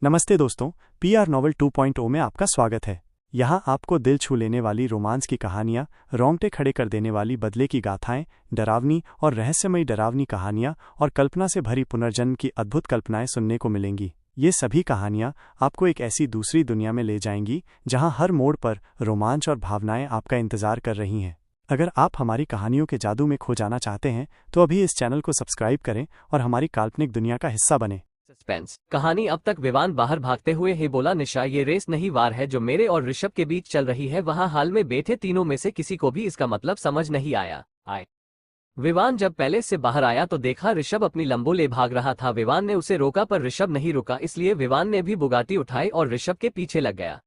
नमस्ते दोस्तों, PR novel 2.0 में आपका स्वागत है। यहाँ आपको दिल छू लेने वाली रोमांस की कहानियाँ, रोंगटे खड़े कर देने वाली बदले की गाथाएं, डरावनी और रहस्यमयी डरावनी कहानियाँ और कल्पना से भरी पुनर्जन्म की अद्भुत कल्पनाएं सुनने को मिलेंगी। ये सभी कहानियाँ आपको एक ऐसी दूसरी दुनिया में ले जाएंगी जहाँ हर मोड़ पर रोमांच और भावनाएं आपका इंतजार कर रही हैं। अगर आप हमारी कहानियों के जादू में खो जाना चाहते हैं तो अभी इस चैनल को सब्सक्राइब करें और हमारी काल्पनिक दुनिया का हिस्सा बने। सस्पेंस कहानी। अब तक विवान बाहर भागते हुए ही बोला, निशा, ये रेस नहीं वार है जो मेरे और ऋषभ के बीच चल रही है। वहाँ हाल में बैठे तीनों में से किसी को भी इसका मतलब समझ नहीं आया। विवान जब पैलेस से बाहर आया तो देखा ऋषभ अपनी लंबो ले भाग रहा था। विवान ने उसे रोका पर ऋषभ नहीं रुका, इसलिए विवान ने भी बुगाटी उठाई और ऋषभ के पीछे लग गया।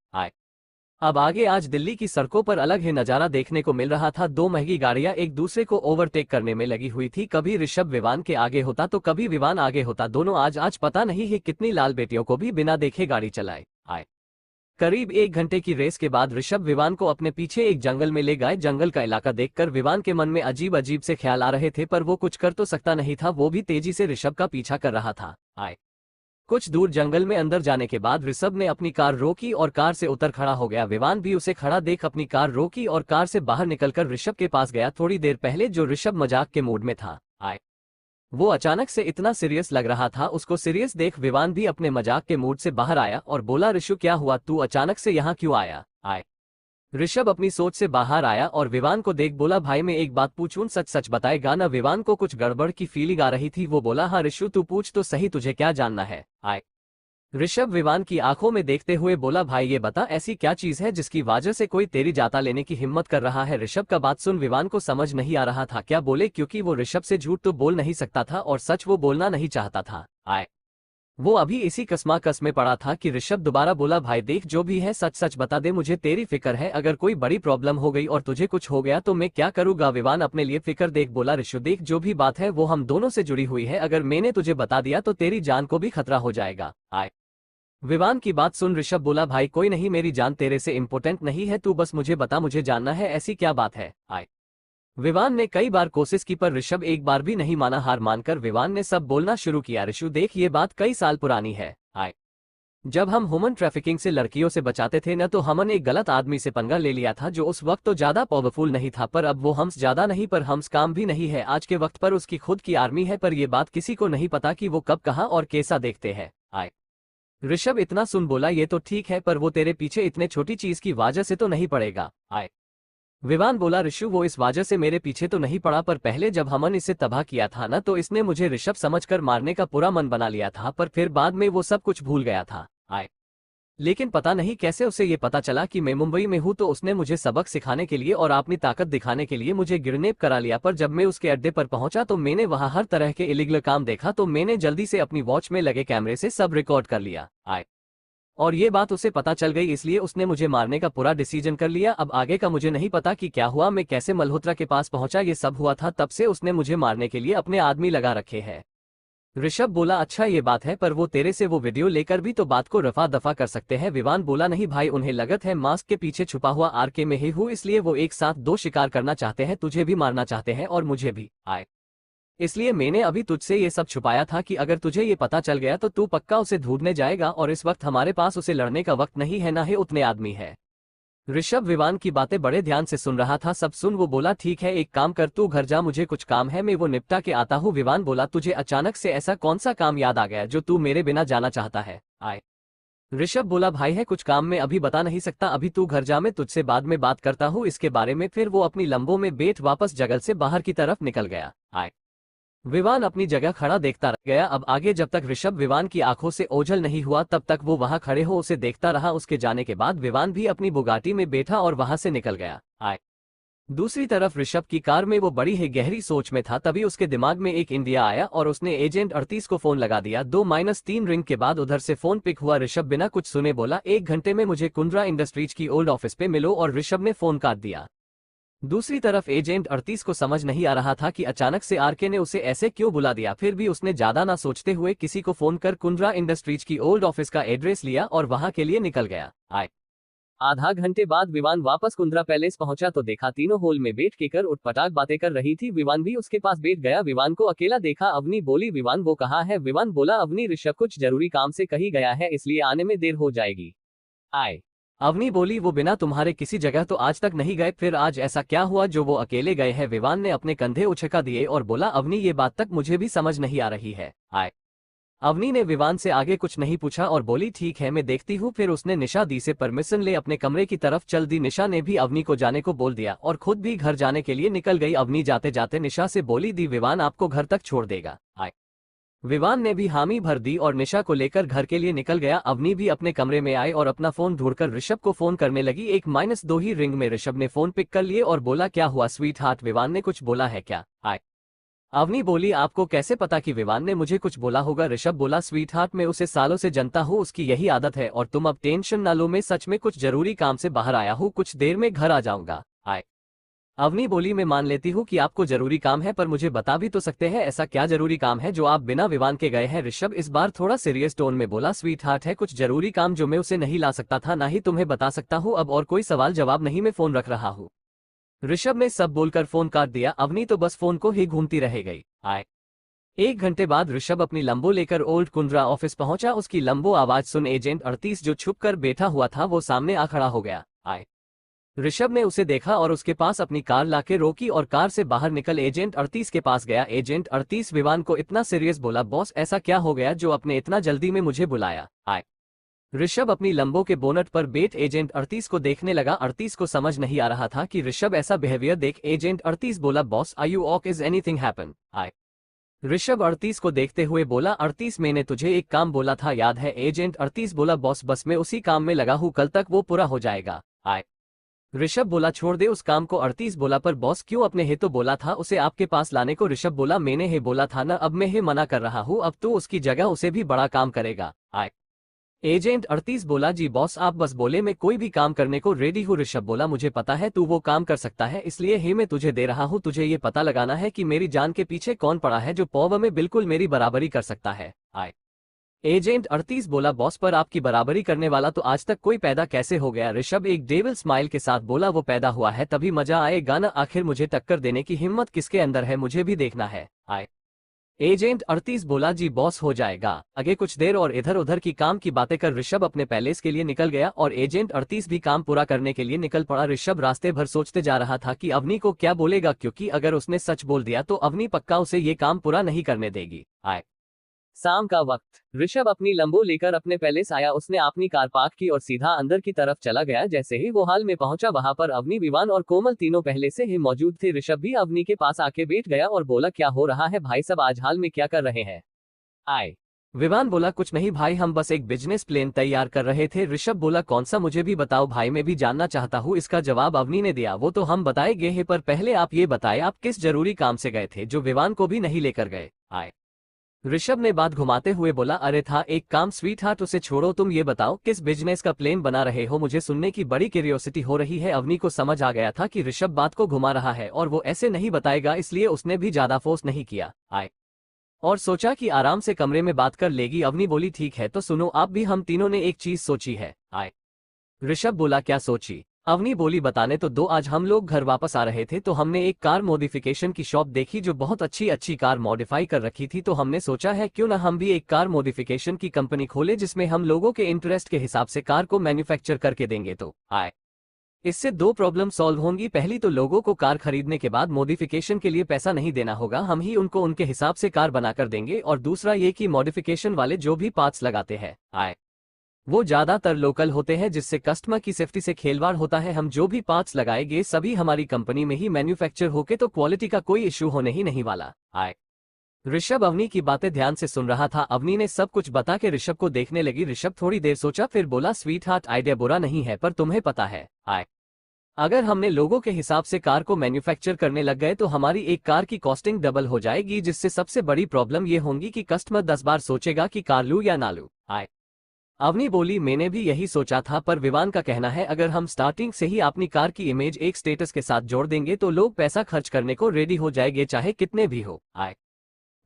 अब आगे आज दिल्ली की सड़कों पर अलग ही नजारा देखने को मिल रहा था। दो महंगी गाड़ियां एक दूसरे को ओवरटेक करने में लगी हुई थी। कभी ऋषभ विवान के आगे होता तो कभी विवान आगे होता। दोनों आज पता नहीं है कितनी लाल बेटियों को भी बिना देखे गाड़ी चलाए। करीब 1 घंटे की रेस के बाद ऋषभ विवान को अपने पीछे एक जंगल में ले गए। जंगल का इलाका देखकर विवान के मन में अजीब अजीब से ख्याल आ रहे थे, पर वो कुछ कर तो सकता नहीं था। वो भी तेजी से ऋषभ का पीछा कर रहा था। कुछ दूर जंगल में अंदर जाने के बाद ऋषभ ने अपनी कार रोकी और कार से उतर खड़ा हो गया। विवान भी उसे खड़ा देख अपनी कार रोकी और कार से बाहर निकलकर ऋषभ के पास गया। थोड़ी देर पहले जो ऋषभ मजाक के मूड में था, वो अचानक से इतना सीरियस लग रहा था। उसको सीरियस देख विवान भी अपने मजाक के मूड से बाहर आया और बोला, ऋषु क्या हुआ, तू अचानक से यहाँ क्यों आया? ऋषभ अपनी सोच से बाहर आया और विवान को देख बोला, भाई मैं एक बात पूछूं, सच सच बताएगा ना? विवान को कुछ गड़बड़ की फीलिंग आ रही थी। वो बोला, हाँ ऋषु तू पूछ तो सही, तुझे क्या जानना है? ऋषभ विवान की आंखों में देखते हुए बोला, भाई ये बता, ऐसी क्या चीज है जिसकी वजह से कोई तेरी जाता लेने की हिम्मत कर रहा है? ऋषभ का बात सुन विवान को समझ नहीं आ रहा था क्या बोले, क्योंकि वो ऋषभ से झूठ तो बोल नहीं सकता था और सच वो बोलना नहीं चाहता था। वो अभी इसी कस्माकस में पड़ा था कि ऋषभ दोबारा बोला, भाई देख जो भी है सच सच बता दे, मुझे तेरी फिक्र है। अगर कोई बड़ी प्रॉब्लम हो गई और तुझे कुछ हो गया तो मैं क्या करूंगा? विवान अपने लिए फिक्र देख बोला, ऋषु देख जो भी बात है वो हम दोनों से जुड़ी हुई है। अगर मैंने तुझे बता दिया तो तेरी जान को भी खतरा हो जाएगा। विवान की बात सुन ऋषभ बोला, भाई कोई नहीं, मेरी जान तेरे से इंपॉर्टेंट नहीं है, तू बस मुझे बता, मुझे जानना है ऐसी क्या बात है? विवान ने कई बार कोशिश की पर ऋषभ एक बार भी नहीं माना। हार मानकर विवान ने सब बोलना शुरू किया। ऋषु देख ये बात कई साल पुरानी है। जब हम ह्यूमन ट्रैफिकिंग से लड़कियों से बचाते थे न, तो हमने एक गलत आदमी से पंगा ले लिया था जो उस वक्त तो ज्यादा पावरफुल नहीं था, पर अब वो हम्स ज्यादा नहीं पर हम्स काम भी नहीं है। आज के वक्त पर उसकी खुद की आर्मी है, पर यह बात किसी को नहीं पता कि वो कब कहाँ और कैसा देखते हैं। ऋषभ इतना सुन बोला, ये तो ठीक है पर वो तेरे पीछे इतने छोटी चीज की वजह से तो नहीं पड़ेगा? विवान बोला, ऋषु वो इस वजह से मेरे पीछे तो नहीं पड़ा, पर पहले जब हमन इसे तबाह किया था ना, तो इसने मुझे ऋषभ समझकर मारने का पूरा मन बना लिया था, पर फिर बाद में वो सब कुछ भूल गया था। लेकिन पता नहीं कैसे उसे ये पता चला कि मैं मुंबई में हूँ, तो उसने मुझे सबक सिखाने के लिए और अपनी ताकत दिखाने के लिए मुझे किडनैप करा लिया। पर जब मैं उसके अड्डे पर पहुंचा तो मैंने वहां हर तरह के इलीगल काम देखा, तो मैंने जल्दी से अपनी वॉच में लगे कैमरे से सब रिकॉर्ड कर लिया। और ये बात उसे पता चल गई, इसलिए उसने मुझे मारने का पूरा डिसीजन कर लिया। अब आगे का मुझे नहीं पता कि क्या हुआ, मैं कैसे मल्होत्रा के पास पहुंचा, ये सब हुआ था तब से उसने मुझे मारने के लिए अपने आदमी लगा रखे हैं। ऋषभ बोला, अच्छा ये बात है, पर वो तेरे से वो वीडियो लेकर भी तो बात को रफा दफा कर सकते हैं। विवान बोला, नहीं भाई, उन्हें लगत है मास्क के पीछे छुपा हुआ आरके में ही हूँ, इसलिए वो एक साथ दो शिकार करना चाहते हैं, तुझे भी मारना चाहते हैं और मुझे भी। इसलिए मैंने अभी तुझसे ये सब छुपाया था कि अगर तुझे ये पता चल गया तो तू पक्का उसे ढूंढने जाएगा, और इस वक्त हमारे पास उसे लड़ने का वक्त नहीं है, ना ही उतने आदमी है। ऋषभ विवान की बातें बड़े ध्यान से सुन रहा था। सब सुन वो बोला, ठीक है एक काम कर, तू घर जा, मुझे कुछ काम है, मैं वो निपटा के आता हूँ। विवान बोला, तुझे अचानक से ऐसा कौन सा काम याद आ गया जो तू मेरे बिना जाना चाहता है? ऋषभ बोला, भाई है कुछ काम मैं अभी बता नहीं सकता, अभी तू घर जा, मैं तुझसे बाद में बात करता हूँ इसके बारे में। फिर वो अपनी लंबों में बैठ वापस जंगल से बाहर की तरफ निकल गया। विवान अपनी जगह खड़ा देखता रह गया। अब आगे जब तक ऋषभ विवान की आंखों से ओझल नहीं हुआ तब तक वो वहां खड़े हो उसे देखता रहा। उसके जाने के बाद विवान भी अपनी बुगाटी में बैठा और वहां से निकल गया। दूसरी तरफ ऋषभ की कार में वो बड़ी ही गहरी सोच में था, तभी उसके दिमाग में एक इंडिया आया और उसने एजेंट 38 को फोन लगा दिया। 2-3 रिंग के बाद उधर से फोन पिक हुआ। ऋषभ बिना कुछ सुने बोला, 1 घंटे में मुझे कुंद्रा इंडस्ट्रीज की ओल्ड ऑफिस पे मिलो, और ऋषभ ने फोन काट दिया। दूसरी तरफ एजेंट 38 को समझ नहीं आ रहा था कि अचानक से आरके ने उसे ऐसे क्यों बुला दिया। फिर भी उसने ज्यादा ना सोचते हुए किसी को फोन कर कुंद्रा इंडस्ट्रीज की ओल्ड ऑफिस का एड्रेस लिया और वहां के लिए निकल गया। आधा घंटे बाद विवान वापस कुंद्रा पैलेस पहुंचा तो देखा तीनों हॉल में बैठ के कर उठपटांग बातें कर रही थी। विवान भी उसके पास बैठ गया। विवान को अकेला देखा। अवनी बोली, विवान वो कहाँ है? विवान बोला, अवनी ऋषभ कुछ जरूरी काम से कहीं गया है, इसलिए आने में देर हो जाएगी। आए। अवनी बोली, वो बिना तुम्हारे किसी जगह तो आज तक नहीं गए, फिर आज ऐसा क्या हुआ जो वो अकेले गए हैं? विवान ने अपने कंधे उछका दिए और बोला, अवनी ये बात तक मुझे भी समझ नहीं आ रही है। आए। अवनी ने विवान से आगे कुछ नहीं पूछा और बोली, ठीक है मैं देखती हूँ। फिर उसने निशा दी से परमिशन ले अपने कमरे की तरफ चल दी। निशा ने भी अवनी को जाने को बोल दिया और खुद भी घर जाने के लिए निकल गई। अवनी जाते जाते निशा से बोली, दी विवान आपको घर तक छोड़ देगा? आए। विवान ने भी हामी भर दी और निशा को लेकर घर के लिए निकल गया। अवनी भी अपने कमरे में आई और अपना फोन ढूंढकर ऋषभ को फोन करने लगी। 1-2 ही रिंग में ऋषभ ने फोन पिक कर लिए और बोला, क्या हुआ स्वीट हार्ट? विवान ने कुछ बोला है क्या? आए। अवनी बोली, आपको कैसे पता कि विवान ने मुझे कुछ बोला होगा? ऋषभ बोला, स्वीट हार्ट मैं उसे सालों से जानता हूँ, उसकी यही आदत है और तुम अब टेंशन ना लो, मैं सच में कुछ जरूरी काम से बाहर आया हूँ, कुछ देर में घर आ जाऊंगा। आए। अवनी बोली, मैं मान लेती हूँ कि आपको जरूरी काम है, पर मुझे बता भी तो सकते हैं ऐसा क्या जरूरी काम है जो आप बिना विवान के गए हैं? ऋषभ इस बार थोड़ा सीरियस टोन में बोला, स्वीट हार्ट है कुछ जरूरी काम जो मैं उसे नहीं ला सकता था, ना ही तुम्हें बता सकता हूँ। अब और कोई सवाल जवाब नहीं, मैं फोन रख रहा हूँ। ऋषभ ने सब बोलकर फोन काट दिया। अवनी तो बस फोन को ही घूमती रह गई। आए। 1 घंटे बाद ऋषभ अपनी लंबो लेकर ओल्ड कुंद्रा ऑफिस पहुंचा। उसकी लंबो आवाज सुन एजेंट 38 जो छुप कर बैठा हुआ था वो सामने आ खड़ा हो गया। आए। ऋषभ ने उसे देखा और उसके पास अपनी कार लाके रोकी और कार से बाहर निकल एजेंट 38 के पास गया। एजेंट 38 विवान को इतना सीरियस बोला, बॉस ऐसा क्या हो गया जो आपने इतना जल्दी में मुझे बुलाया? आए। ऋषभ अपनी लंबो के बोनट पर बैठ एजेंट 38 को देखने लगा। 38 को समझ नहीं आ रहा था कि ऋषभ ऐसा बिहेवियर देख एजेंट 38 बोला, boss are you okay? Is anything happen? आए। ऋषभ 38 को देखते हुए बोला, 38 मैंने तुझे एक काम बोला था याद है? एजेंट 38 बोला, बॉस बस मैं उसी काम में लगा हूँ, कल तक वो पूरा हो जाएगा। आए। ऋषभ बोला, छोड़ दे उस काम को। 38 बोला, पर बॉस क्यों? अपने ही तो बोला था उसे आपके पास लाने को। ऋषभ बोला, मैंने ही बोला था ना, अब मैं ही मना कर रहा हूँ, अब तो उसकी जगह उसे भी बड़ा काम करेगा। आए। एजेंट 38 बोला, जी बॉस आप बस बोले, मैं कोई भी काम करने को रेडी हूँ। ऋषभ बोला, मुझे पता है तू वो काम कर सकता है, इसलिए ही मैं तुझे दे रहा हूँ। तुझे ये पता लगाना है कि मेरी जान के पीछे कौन पड़ा है जो पौव में बिल्कुल मेरी बराबरी कर सकता है। आए। एजेंट 38 बोला, बॉस पर आपकी बराबरी करने वाला तो आज तक कोई पैदा कैसे हो गया? ऋषभ एक डेविल स्माइल के साथ बोला, वो पैदा हुआ है तभी मजा आएगा ना, आखिर मुझे टक्कर देने की हिम्मत किसके अंदर है, मुझे भी देखना है। आए। एजेंट 38 बोला, जी बॉस हो जाएगा। आगे कुछ देर और इधर उधर की काम की बातें कर ऋषभ अपने पैलेस के लिए निकल गया और एजेंट 38 भी काम पूरा करने के लिए निकल पड़ा। ऋषभ रास्ते भर सोचते जा रहा था कि अवनी को क्या बोलेगा, क्योंकि अगर उसने सच बोल दिया तो अवनी पक्का उसे ये काम पूरा नहीं करने देगी। आए। शाम का वक्त। ऋषभ अपनी लंबो लेकर अपने पैलेस आया। उसने अपनी कार पार्क की और सीधा अंदर की तरफ चला गया। जैसे ही वो हॉल में पहुंचा वहां पर अवनी, विवान और कोमल तीनों पहले से ही मौजूद थे। ऋषभ भी अवनी के पास आके बैठ गया और बोला, क्या हो रहा है भाई सब, आज हाल में क्या कर रहे हैं? आए। विवान बोला, कुछ नहीं भाई, हम बस एक बिजनेस प्लान तैयार कर रहे थे। ऋषभ बोला, कौन सा? मुझे भी बताओ भाई, मैं भी जानना चाहता हूँ। इसका जवाब अवनी ने दिया, वो तो हम बताएंगे हैं, पर पहले आप ये बताएं आप किस जरूरी काम से गए थे जो विवान को भी नहीं लेकर गए? आए। ऋषभ ने बात घुमाते हुए बोला, अरे था एक काम स्वीट हार्ट, उसे छोड़ो, तुम ये बताओ किस बिजनेस का प्लान बना रहे हो? मुझे सुनने की बड़ी क्यूरियोसिटी हो रही है। अवनी को समझ आ गया था कि ऋषभ बात को घुमा रहा है और वो ऐसे नहीं बताएगा, इसलिए उसने भी ज्यादा फोर्स नहीं किया। आए। और सोचा कि आराम से कमरे में बात कर लेगी। अवनी बोली, ठीक है तो सुनो आप भी, हम तीनों ने एक चीज सोची है। आए। ऋषभ बोला, क्या सोची? अवनी बोली, बताने तो दो। आज हम लोग घर वापस आ रहे थे तो हमने एक कार मॉडिफिकेशन की शॉप देखी जो बहुत अच्छी अच्छी कार मॉडिफाई कर रखी थी, तो हमने सोचा है क्यों ना हम भी एक कार मॉडिफिकेशन की कंपनी खोले जिसमें हम लोगों के इंटरेस्ट के हिसाब से कार को मैन्युफैक्चर करके देंगे। तो आए। इससे 2 प्रॉब्लम सॉल्व होंगी। पहली तो लोगों को कार खरीदने के बाद मॉडिफिकेशन के लिए पैसा नहीं देना होगा, हम ही उनको उनके हिसाब से कार बनाकर देंगे। और दूसरा ये कि मॉडिफिकेशन वाले जो भी पार्ट्स लगाते हैं आए वो ज्यादातर लोकल होते हैं, जिससे कस्टमर की सेफ्टी से खेलवाड़ होता है। हम जो भी पार्ट्स लगाएंगे सभी हमारी कंपनी में ही मैन्युफैक्चर होके, तो क्वालिटी का कोई इश्यू होने ही नहीं वाला। आए। ऋषभ अवनी की बातें ध्यान से सुन रहा था। अवनी ने सब कुछ बता के ऋषभ को देखने लगी। ऋषभ थोड़ी देर सोचा, फिर बोला, स्वीट हार्ट आइडिया बुरा नहीं है, पर तुम्हें पता है आए अगर हमने लोगों के हिसाब से कार को मैन्युफैक्चर करने लग गए तो हमारी एक कार की कॉस्टिंग डबल हो जाएगी, जिससे सबसे बड़ी प्रॉब्लम ये होगी कि कस्टमर 10 बार सोचेगा कि कार लूं या ना लूं। आए। अवनी बोली, मैंने भी यही सोचा था, पर विवान का कहना है अगर हम स्टार्टिंग से ही अपनी कार की इमेज एक स्टेटस के साथ जोड़ देंगे तो लोग पैसा खर्च करने को रेडी हो जाएंगे, चाहे कितने भी हो। आए।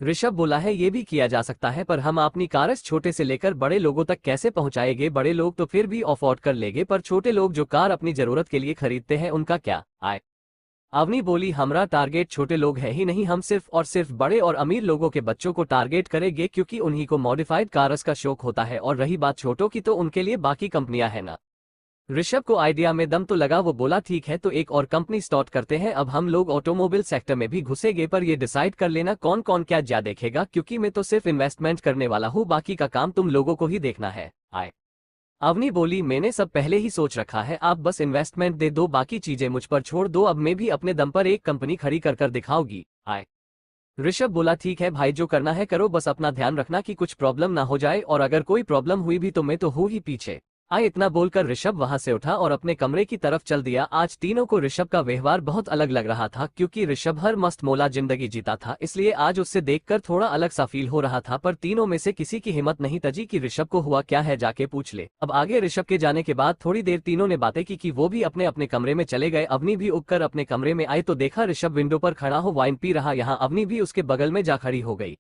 ऋषभ बोला है ये भी किया जा सकता है, पर हम अपनी कार छोटे से लेकर बड़े लोगों तक कैसे पहुंचाएंगे? बड़े लोग तो फिर भी अफोर्ड कर लेंगे, पर छोटे लोग जो कार अपनी जरूरत के लिए खरीदते हैं उनका क्या? आए अवनी बोली, हमारा टारगेट छोटे लोग है ही नहीं, हम सिर्फ और सिर्फ बड़े और अमीर लोगों के बच्चों को टारगेट करेंगे, क्योंकि उन्हीं को मॉडिफाइड कार्स का शौक होता है। और रही बात छोटों की, तो उनके लिए बाकी कंपनियां हैं ना। ऋषभ को आइडिया में दम तो लगा, वो बोला ठीक है तो एक और कंपनी स्टार्ट करते हैं। अब हम लोग ऑटोमोबाइल सेक्टर में भी घुसेंगे, पर ये डिसाइड कर लेना कौन कौन क्या जा देखेगा, क्योंकि मैं तो सिर्फ इन्वेस्टमेंट करने वाला हूँ, बाकी का काम तुम लोगों को ही देखना है। आए अवनी बोली, मैंने सब पहले ही सोच रखा है, आप बस इन्वेस्टमेंट दे दो, बाकी चीजें मुझ पर छोड़ दो, अब मैं भी अपने दम पर एक कंपनी खड़ी कर दिखाऊंगी। आए ऋषभ बोला, ठीक है भाई, जो करना है करो, बस अपना ध्यान रखना कि कुछ प्रॉब्लम ना हो जाए, और अगर कोई प्रॉब्लम हुई भी तो मैं तो हूँ ही पीछे। इतना बोलकर ऋषभ वहां से उठा और अपने कमरे की तरफ चल दिया। आज तीनों को ऋषभ का व्यवहार बहुत अलग लग रहा था, क्योंकि ऋषभ हर मस्त मौला जिंदगी जीता था, इसलिए आज उससे देखकर थोड़ा अलग सा फील हो रहा था। पर तीनों में से किसी की हिम्मत नहीं तजी कि ऋषभ को हुआ क्या है, जाके पूछ ले। अब आगे ऋषभ के जाने के बाद थोड़ी देर तीनों ने बातें की वो भी अपने अपने कमरे में चले गए। अवनी भी उठकर अपने कमरे में आई तो देखा ऋषभ विंडो पर खड़ा हो वाइन पी रहा। यहाँ अवनी भी उसके बगल में जा खड़ी हो गई।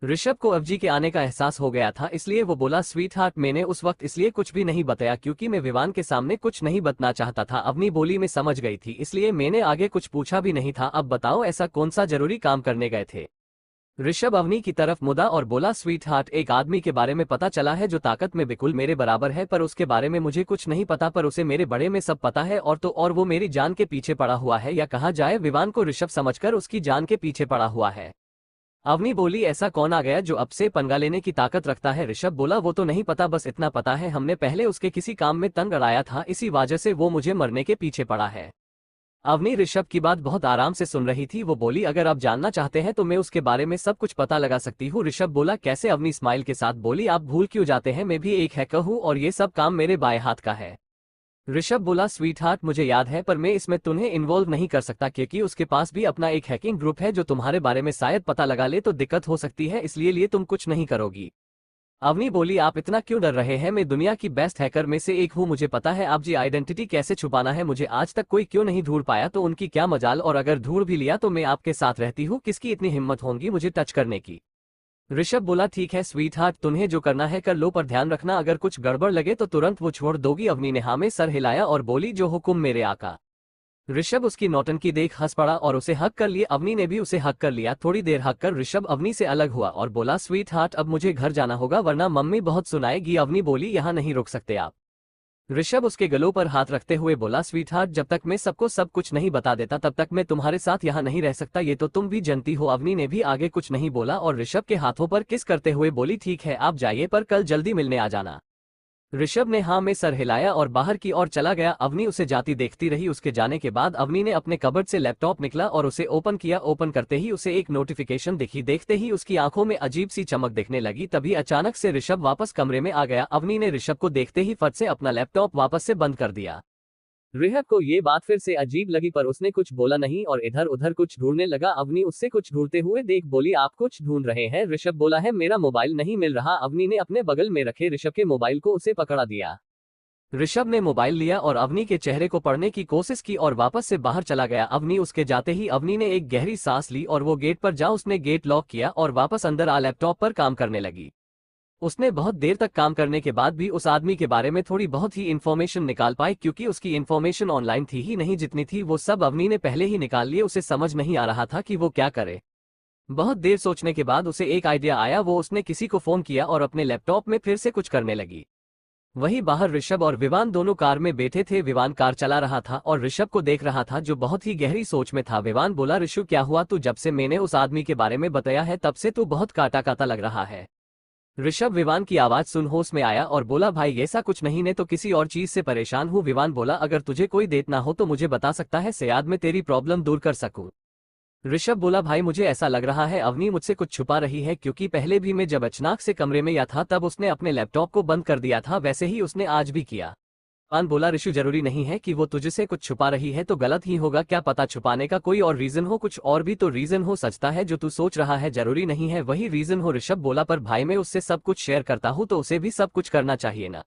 ऋषभ को अवजी के आने का एहसास हो गया था, इसलिए वो बोला, स्वीट हार्ट, मैंने उस वक्त इसलिए कुछ भी नहीं बताया क्योंकि मैं विवान के सामने कुछ नहीं बताना चाहता था। अवनी बोली, मैं समझ गई थी, इसलिए मैंने आगे कुछ पूछा भी नहीं था। अब बताओ ऐसा कौन सा जरूरी काम करने गए थे? ऋषभ अवनी की तरफ मुदा और बोला, स्वीट हार्ट, एक आदमी के बारे में पता चला है जो ताकत में बिल्कुल मेरे बराबर है, पर उसके बारे में मुझे कुछ नहीं पता, पर उसे मेरे बड़े में सब पता है, और तो और वो मेरी जान के पीछे पड़ा हुआ है, या कहा जाए विवान को ऋषभ समझकर उसकी जान के पीछे पड़ा हुआ है। अवनी बोली, ऐसा कौन आ गया जो अब से पंगा लेने की ताकत रखता है? ऋषभ बोला, वो तो नहीं पता, बस इतना पता है हमने पहले उसके किसी काम में तंग अड़ाया था, इसी वजह से वो मुझे मरने के पीछे पड़ा है। अवनी ऋषभ की बात बहुत आराम से सुन रही थी। वो बोली, अगर आप जानना चाहते हैं तो मैं उसके बारे में सब कुछ पता लगा सकती हूँ। ऋषभ बोला, कैसे? अवनी स्माइल के साथ बोली, आप भूल क्यों जाते हैं, मैं भी एक हैकर हूँ और ये सब काम मेरे बाएं हाथ का है। ऋषभ बोला, स्वीट हार्ट, मुझे याद है, पर मैं इसमें तुम्हें इन्वॉल्व नहीं कर सकता, क्योंकि उसके पास भी अपना एक हैकिंग ग्रुप है जो तुम्हारे बारे में शायद पता लगा ले तो दिक्कत हो सकती है, इसलिए तुम कुछ नहीं करोगी। अवनी बोली, आप इतना क्यों डर रहे हैं? मैं दुनिया की बेस्ट हैकर में से एक हूँ, मुझे पता है आप जी आइडेंटिटी कैसे छुपाना है, मुझे आज तक कोई क्यों नहीं ढूंढ पाया, तो उनकी क्या मजाल, और अगर ढूंढ भी लिया तो मैं आपके साथ रहती हूँ, किसकी इतनी हिम्मत होगी मुझे टच करने की? ऋषभ बोला, ठीक है स्वीट हार्ट, तुम्हें जो करना है कर लो, पर ध्यान रखना अगर कुछ गड़बड़ लगे तो तुरंत वो छोड़ दोगी। अवनी ने हाँ में सर हिलाया और बोली, जो हुक्म मेरे आका। ऋषभ उसकी नौटंकी देख हंस पड़ा और उसे हक कर लिए। अवनी ने भी उसे हक कर लिया। थोड़ी देर हक कर ऋषभ अवनी से अलग हुआ और बोला, स्वीट हार्ट, अब मुझे घर जाना होगा वरना मम्मी बहुत सुनाएगी। अवनी बोली, यहाँ नहीं रुक सकते आप। ऋषभ उसके गलों पर हाथ रखते हुए बोला, स्वीटहार्ट, जब तक मैं सबको सब कुछ नहीं बता देता तब तक मैं तुम्हारे साथ यहाँ नहीं रह सकता, ये तो तुम भी जानती हो। अवनी ने भी आगे कुछ नहीं बोला और ऋषभ के हाथों पर किस करते हुए बोली, ठीक है आप जाइए, पर कल जल्दी मिलने आ जाना। ऋषभ ने हाँ में सर हिलाया और बाहर की ओर चला गया। अवनी उसे जाती देखती रही। उसके जाने के बाद अवनी ने अपने कबर्ड से लैपटॉप निकला और उसे ओपन किया। ओपन करते ही उसे एक नोटिफिकेशन दिखी। देखते ही उसकी आंखों में अजीब सी चमक दिखने लगी। तभी अचानक से ऋषभ वापस कमरे में आ गया। अवनी ने ऋषभ को देखते ही फट से अपना लैपटॉप वापस से बंद कर दिया। ऋषभ को ये बात फिर से अजीब लगी पर उसने कुछ बोला नहीं और इधर उधर कुछ ढूंढने लगा। अवनी उससे कुछ ढूंढते हुए देख बोली, आप कुछ ढूंढ रहे हैं? ऋषभ बोला है, मेरा मोबाइल नहीं मिल रहा। अवनी ने अपने बगल में रखे ऋषभ के मोबाइल को उसे पकड़ा दिया। ऋषभ ने मोबाइल लिया और अवनी के चेहरे को पढ़ने की कोशिश की और वापस से बाहर चला गया। अवनी उसके जाते ही अवनी ने एक गहरी सांस ली और वो गेट पर जा उसने गेट लॉक किया और वापस अंदर आ लैपटॉप पर काम करने लगी। उसने बहुत देर तक काम करने के बाद भी उस आदमी के बारे में थोड़ी बहुत ही इन्फॉर्मेशन निकाल पाई, क्योंकि उसकी इन्फॉर्मेशन ऑनलाइन थी ही नहीं, जितनी थी वो सब अवनी ने पहले ही निकाल लिए। उसे समझ नहीं आ रहा था कि वो क्या करे। बहुत देर सोचने के बाद उसे एक आइडिया आया। वो उसने किसी को फोन किया और अपने लैपटॉप में फिर से कुछ करने लगी। वहीं बाहर ऋषभ और विवान दोनों कार में बैठे थे। विवान कार चला रहा था और ऋषभ को देख रहा था जो बहुत ही गहरी सोच में था। विवान बोला, ऋषु क्या हुआ? तू जब से मैंने उस आदमी के बारे में बताया है तब से तू बहुत काटा काटा लग रहा है। ऋषभ विवान की आवाज सुन होश में आया और बोला, भाई ऐसा कुछ नहीं, ने तो किसी और चीज से परेशान हूँ। विवान बोला, अगर तुझे कोई देना हो तो मुझे बता सकता है, शायद मैं तेरी प्रॉब्लम दूर कर सकूं। ऋषभ बोला, भाई मुझे ऐसा लग रहा है अवनी मुझसे कुछ छुपा रही है, क्योंकि पहले भी मैं जब अचानक से कमरे में या था तब उसने अपने लैपटॉप को बंद कर दिया था, वैसे ही उसने आज भी किया। विवान बोला, ऋषु जरूरी नहीं है कि वो तुझसे कुछ छुपा रही है तो गलत ही होगा, क्या पता छुपाने का कोई और रीजन हो, कुछ और भी तो रीजन हो सकता है जो तू सोच रहा है, जरूरी नहीं है वही रीजन हो। ऋषभ बोला, पर भाई मैं उससे सब कुछ शेयर करता हूँ तो उसे भी सब कुछ करना चाहिए ना।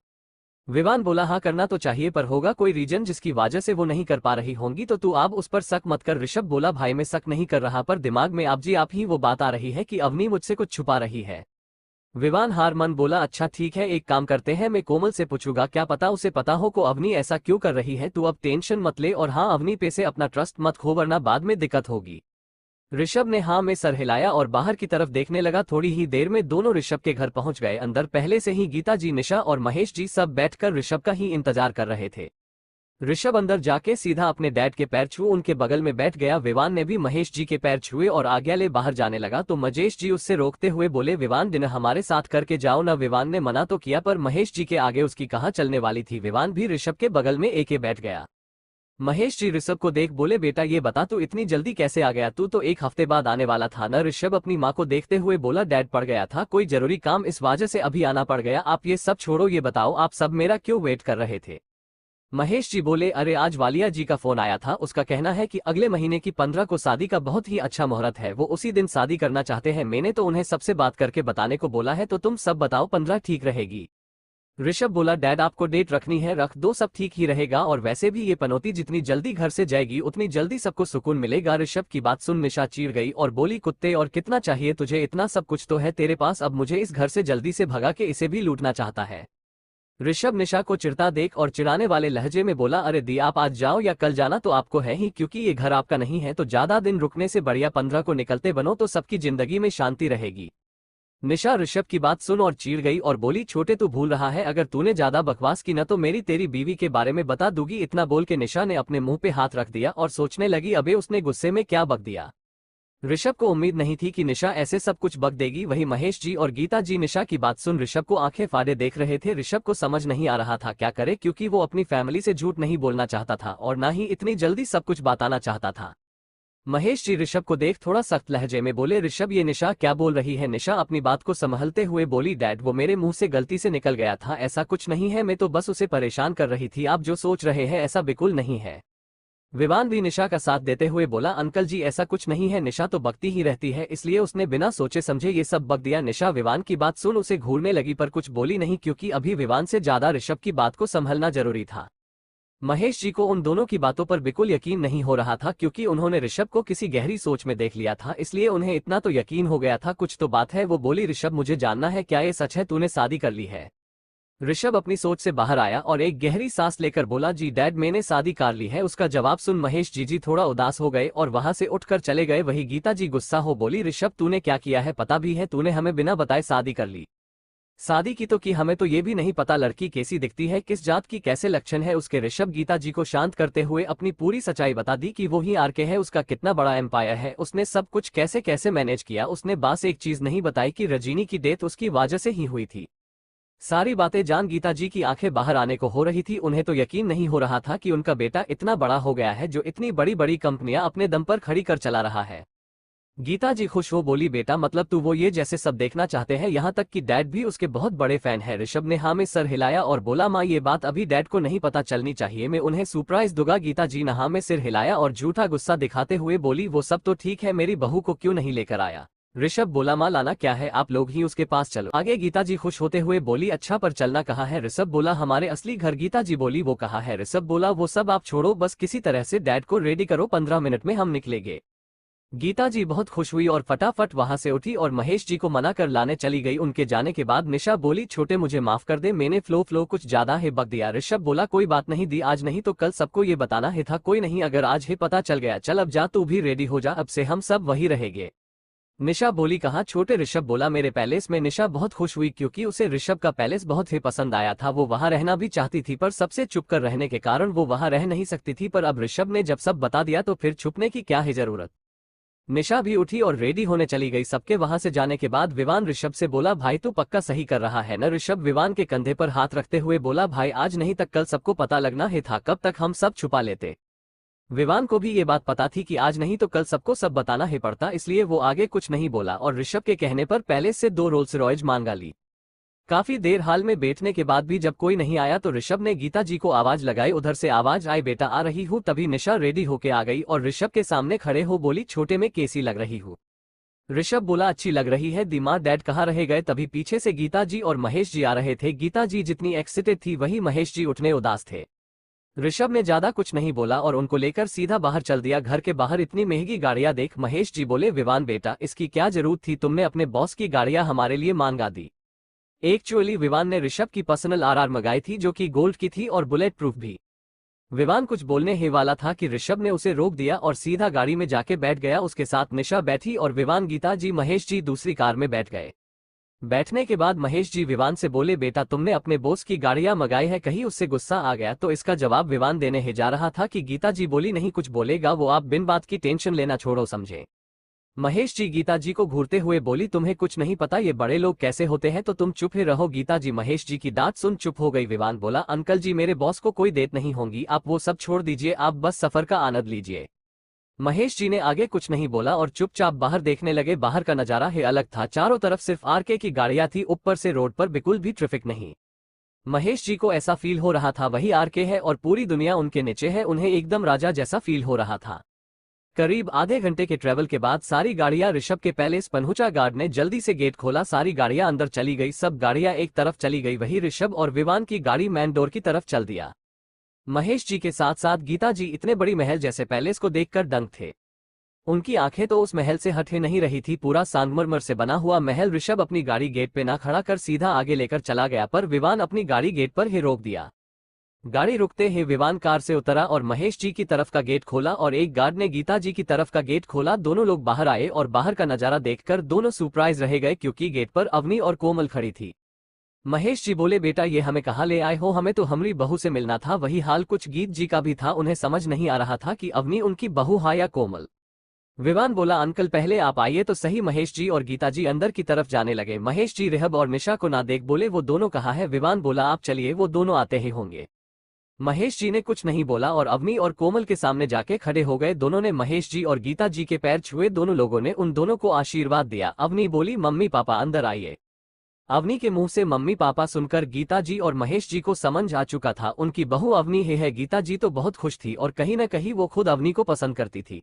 विवान बोला हाँ करना तो चाहिए पर होगा कोई रीजन जिसकी वजह से वो नहीं कर पा रही होंगी तो तू आप उस पर शक मत कर। ऋषभ बोला भाई मैं शक नहीं कर रहा पर दिमाग में आप ही वो बात आ रही है कि अवनी मुझसे कुछ छुपा रही है। विवान हार मन बोला अच्छा ठीक है एक काम करते हैं मैं कोमल से पूछूंगा क्या पता उसे पता हो को अवनी ऐसा क्यों कर रही है। तू अब टेंशन मत ले और हाँ अवनी पे से अपना ट्रस्ट मत खो वरना बाद में दिक्कत होगी। ऋषभ ने हाँ में सर हिलाया और बाहर की तरफ देखने लगा। थोड़ी ही देर में दोनों ऋषभ के घर पहुंच गए। अंदर पहले से ही गीता जी निशा और महेश जी सब बैठकर ऋषभ का ही इंतजार कर रहे थे। ऋषभ अंदर जाके सीधा अपने डैड के पैर छू उनके बगल में बैठ गया। विवान ने भी महेश जी के पैर छुए और आज्ञा ले बाहर जाने लगा तो महेश जी उससे रोकते हुए बोले विवान डिनर हमारे साथ करके जाओ ना। विवान ने मना तो किया पर महेश जी के आगे उसकी कहाँ चलने वाली थी। विवान भी ऋषभ के बगल में एके बैठ गया। महेश जी ऋषभ को देख बोले बेटा ये बता तू इतनी जल्दी कैसे आ गया, तू तो एक हफ्ते बाद आने वाला था ना। ऋषभ अपनी माँ को देखते हुए बोला डैड पड़ गया था कोई जरूरी काम इस वजह से अभी आना पड़ गया। आप ये सब छोड़ो ये बताओ आप सब मेरा क्यों वेट कर रहे थे। महेश जी बोले अरे आज वालिया जी का फोन आया था, उसका कहना है कि अगले महीने की 15 को शादी का बहुत ही अच्छा मुहूर्त है, वो उसी दिन शादी करना चाहते हैं। मैंने तो उन्हें सबसे बात करके बताने को बोला है तो तुम सब बताओ 15 ठीक रहेगी। ऋषभ बोला डैड आपको डेट रखनी है रख दो सब ठीक ही रहेगा और वैसे भी ये पनौती जितनी जल्दी घर से जाएगी उतनी जल्दी सबको सुकून मिलेगा। ऋषभ की बात सुन निशा चीर गई और बोली कुत्ते और कितना चाहिए तुझे, इतना सब कुछ तो है तेरे पास, अब मुझे इस घर से जल्दी से भगा के इसे भी लूटना चाहता है। ऋषभ निशा को चिढ़ता देख और चिढ़ाने वाले लहजे में बोला अरे दी आप आज जाओ या कल जाना तो आपको है ही, क्योंकि ये घर आपका नहीं है तो ज्यादा दिन रुकने से बढ़िया 15 को निकलते बनो तो सबकी जिंदगी में शांति रहेगी। निशा ऋषभ की बात सुन और चीड़ गई और बोली छोटे तू भूल रहा है अगर तूने ज्यादा बकवास की न तो मेरी तेरी बीवी के बारे में बता दूंगी। इतना बोल के निशा ने अपने मुंह पे हाथ रख दिया और सोचने लगी अबे उसने गुस्से में क्या बक दिया। ऋषभ को उम्मीद नहीं थी कि निशा ऐसे सब कुछ बक देगी। वही महेश जी और गीता जी निशा की बात सुन ऋषभ को आंखें फाड़े देख रहे थे। ऋषभ को समझ नहीं आ रहा था क्या करे, क्योंकि वो अपनी फैमिली से झूठ नहीं बोलना चाहता था और ना ही इतनी जल्दी सब कुछ बताना चाहता था। महेश जी ऋषभ को देख थोड़ा सख्त लहजे में बोले ऋषभ ये निशा क्या बोल रही है। निशा अपनी बात को संभलते हुए बोली डैड वो मेरे मुंह से गलती से निकल गया था, ऐसा कुछ नहीं है, मैं तो बस उसे परेशान कर रही थी, आप जो सोच रहे हैं ऐसा बिल्कुल नहीं है। विवान भी निशा का साथ देते हुए बोला अंकल जी ऐसा कुछ नहीं है, निशा तो बकती ही रहती है इसलिए उसने बिना सोचे समझे ये सब बक दिया। निशा विवान की बात सुन उसे घूरने लगी पर कुछ बोली नहीं, क्योंकि अभी विवान से ज्यादा ऋषभ की बात को संभलना जरूरी था। महेश जी को उन दोनों की बातों पर बिल्कुल यकीन नहीं हो रहा था, क्योंकि उन्होंने ऋषभ को किसी गहरी सोच में देख लिया था, इसलिए उन्हें इतना तो यकीन हो गया था कुछ तो बात है। वो बोली ऋषभ मुझे जानना है क्या ये सच है तूने शादी कर ली है। ऋषभ अपनी सोच से बाहर आया और एक गहरी सांस लेकर बोला जी डैड मैंने शादी कर ली है। उसका जवाब सुन महेश जी थोड़ा उदास हो गए और वहां से उठकर चले गए। वही गीता जी गुस्सा हो बोली ऋषभ तूने क्या किया है, पता भी है तूने हमें बिना बताए शादी कर ली। शादी की तो की, हमें तो ये भी नहीं पता लड़की कैसी दिखती है, किस जात की, कैसे लक्षण है उसके। ऋषभ गीता जी को शांत करते हुए अपनी पूरी सच्चाई बता दी कि वो ही आरके है, उसका कितना बड़ा एम्पायर है, उसने सब कुछ कैसे कैसे मैनेज किया। उसने बस एक चीज नहीं बताई कि रजनी की डेथ उसकी वजह से ही हुई थी। सारी बातें जान गीता जी की आंखें बाहर आने को हो रही थी। उन्हें तो यकीन नहीं हो रहा था कि उनका बेटा इतना बड़ा हो गया है जो इतनी बड़ी बड़ी कंपनियां अपने दम पर खड़ी कर चला रहा है। गीता जी खुश हो बोली बेटा मतलब तू वो ये जैसे सब देखना चाहते हैं, यहाँ तक कि डैड भी उसके बहुत बड़े फैन है। ऋषभ ने हाँ में सर हिलाया और बोला माँ ये बात अभी डैड को नहीं पता चलनी चाहिए, मैं उन्हें सरप्राइज दूंगा। गीता जी ने हाँ में सिर हिलाया और झूठा गुस्सा दिखाते हुए बोली वो सब तो ठीक है, मेरी बहू को क्यों नहीं लेकर आया। ऋषभ बोला माँ लाना क्या है, आप लोग ही उसके पास चलो। आगे गीता जी खुश होते हुए बोली अच्छा पर चलना कहाँ है। ऋषभ बोला हमारे असली घर। गीता जी बोली वो कहाँ है। ऋषभ बोला वो सब आप छोड़ो, बस किसी तरह से डैड को रेडी करो, 15 मिनट में हम निकलेंगे। गीता जी बहुत खुश हुई और फटाफट वहां से उठी और महेश जी को मना कर लाने चली गई। उनके जाने के बाद निशा बोली छोटे मुझे माफ कर दे, मैंने फ्लो कुछ ज्यादा ही बक दिया। ऋषभ बोला कोई बात नहीं दी, आज नहीं तो कल सबको ये बताना ही था, कोई नहीं अगर आज ही पता चल गया, चल अब जा तू भी रेडी हो जा, अब से हम सब वही रहेंगे। निशा बोली कहाँ छोटे। ऋषभ बोला मेरे पैलेस में। निशा बहुत खुश हुई क्योंकि उसे ऋषभ का पैलेस बहुत ही पसंद आया था, वो वहां रहना भी चाहती थी पर सबसे चुप कर रहने के कारण वो वहां रह नहीं सकती थी। पर अब ऋषभ ने जब सब बता दिया तो फिर छुपने की क्या है जरूरत। निशा भी उठी और रेडी होने चली गई। सबके वहां से जाने के बाद विवान ऋषभ से बोला भाई तू पक्का सही कर रहा है न। ऋषभ विवान के कंधे पर हाथ रखते हुए बोला भाई आज नहीं तक कल सबको पता लगना ही था, कब तक हम सब छुपा लेते। विवान को भी ये बात पता थी कि आज नहीं तो कल सबको सब बताना ही पड़ता, इसलिए वो आगे कुछ नहीं बोला और ऋषभ के कहने पर पैलेस से 2 रोल्स रॉयज मांगा ली। काफी देर हाल में बैठने के बाद भी जब कोई नहीं आया तो ऋषभ ने गीता जी को आवाज लगाई। उधर से आवाज आई बेटा आ रही हूँ। तभी निशा रेडी होके आ गई और ऋषभ के सामने खड़े हो बोली छोटे में कैसी लग रही हूँ। ऋषभ बोला अच्छी लग रही है दी माँ। डैड कहाँ रह गए? तभी पीछे से गीता जी और महेश जी आ रहे थे। गीता जी जितनी एक्साइटेड थी वही महेश जी उतने उदास थे। ऋषभ ने ज्यादा कुछ नहीं बोला और उनको लेकर सीधा बाहर चल दिया। घर के बाहर इतनी महंगी गाड़ियां देख महेश जी बोले विवान बेटा इसकी क्या जरूरत थी, तुमने अपने बॉस की गाड़ियां हमारे लिए मांगा दी। एक्चुअली विवान ने ऋषभ की पर्सनल आरआर मंगाई थी जो कि गोल्ड की थी और बुलेट प्रूफ भी। विवान कुछ बोलने ही वाला था कि ऋषभ ने उसे रोक दिया और सीधा गाड़ी में जाके बैठ गया। उसके साथ निशा बैठी और विवान, गीता जी, महेश जी दूसरी कार में बैठ गए। बैठने के बाद महेश जी विवान से बोले बेटा तुमने अपने बॉस की गाड़ियां मंगाई है, कहीं उससे गुस्सा आ गया? तो इसका जवाब विवान देने ही जा रहा था कि गीता जी बोली नहीं कुछ बोलेगा वो, आप बिन बात की टेंशन लेना छोड़ो समझे। महेश जी गीता जी को घूरते हुए बोली तुम्हें कुछ नहीं पता ये बड़े लोग कैसे होते हैं, तो तुम चुप ही रहो। गीता जी महेश जी की डांट सुन चुप हो गई। विवान बोला अंकल जी मेरे बॉस को कोई डेट नहीं होंगी, आप वो सब छोड़ दीजिए, आप बस सफर का आनंद लीजिए। महेश जी ने आगे कुछ नहीं बोला और चुपचाप बाहर देखने लगे। बाहर का नजारा ही अलग था, चारों तरफ सिर्फ आरके की गाड़ियां थी, ऊपर से रोड पर बिल्कुल भी ट्रैफिक नहीं। महेश जी को ऐसा फील हो रहा था वही आरके है और पूरी दुनिया उनके नीचे है, उन्हें एकदम राजा जैसा फील हो रहा था। करीब आधे घंटे के ट्रैवल के बाद सारी गाड़ियां ऋषभ के पैलेस पहुंचा। गार्ड ने जल्दी से गेट खोला, सारी गाड़ियां अंदर चली गई। सब गाड़ियां एक तरफ चली गई, वही ऋषभ और विवान की गाड़ी मैन डोर की तरफ चल दिया। महेश जी के साथ साथ गीता जी इतने बड़ी महल जैसे पैलेस को देखकर दंग थे। उनकी आंखें तो उस महल से हट ही नहीं रही थी, पूरा संगमरमर से बना हुआ महल। ऋषभ अपनी गाड़ी गेट पे ना खड़ा कर सीधा आगे लेकर चला गया, पर विवान अपनी गाड़ी गेट पर ही रोक दिया। गाड़ी रुकते ही विवान कार से उतरा और महेश जी की तरफ का गेट खोला और एक गार्ड ने गीता जी की तरफ का गेट खोला। दोनों लोग बाहर आए और बाहर का नजारा देखकर दोनों सरप्राइज रह गए क्योंकि गेट पर अवनी और कोमल खड़ी थी। महेश जी बोले बेटा ये हमें कहाँ ले आए हो, हमें तो हमारी बहू से मिलना था। वही हाल कुछ गीत जी का भी था, उन्हें समझ नहीं आ रहा था कि अवनी उनकी बहू है या कोमल। विवान बोला अंकल पहले आप आइए तो सही। महेश जी और गीता जी अंदर की तरफ जाने लगे। महेश जी रिहब और निशा को ना देख बोले वो दोनों कहाँ है? विवान बोला आप चलिए, वो दोनों आते ही होंगे। महेश जी ने कुछ नहीं बोला और अवनी और कोमल के सामने जाके खड़े हो गए। दोनों ने महेश जी और गीता जी के पैर छुए, दोनों लोगों ने उन दोनों को आशीर्वाद दिया। अवनी बोली मम्मी पापा अंदर आइए। अवनी के मुंह से मम्मी पापा सुनकर गीता जी और महेश जी को समझ आ चुका था उनकी बहू अवनी ही है। गीता जी तो बहुत खुश थी और कहीं न कहीं वो खुद अवनी को पसंद करती थी।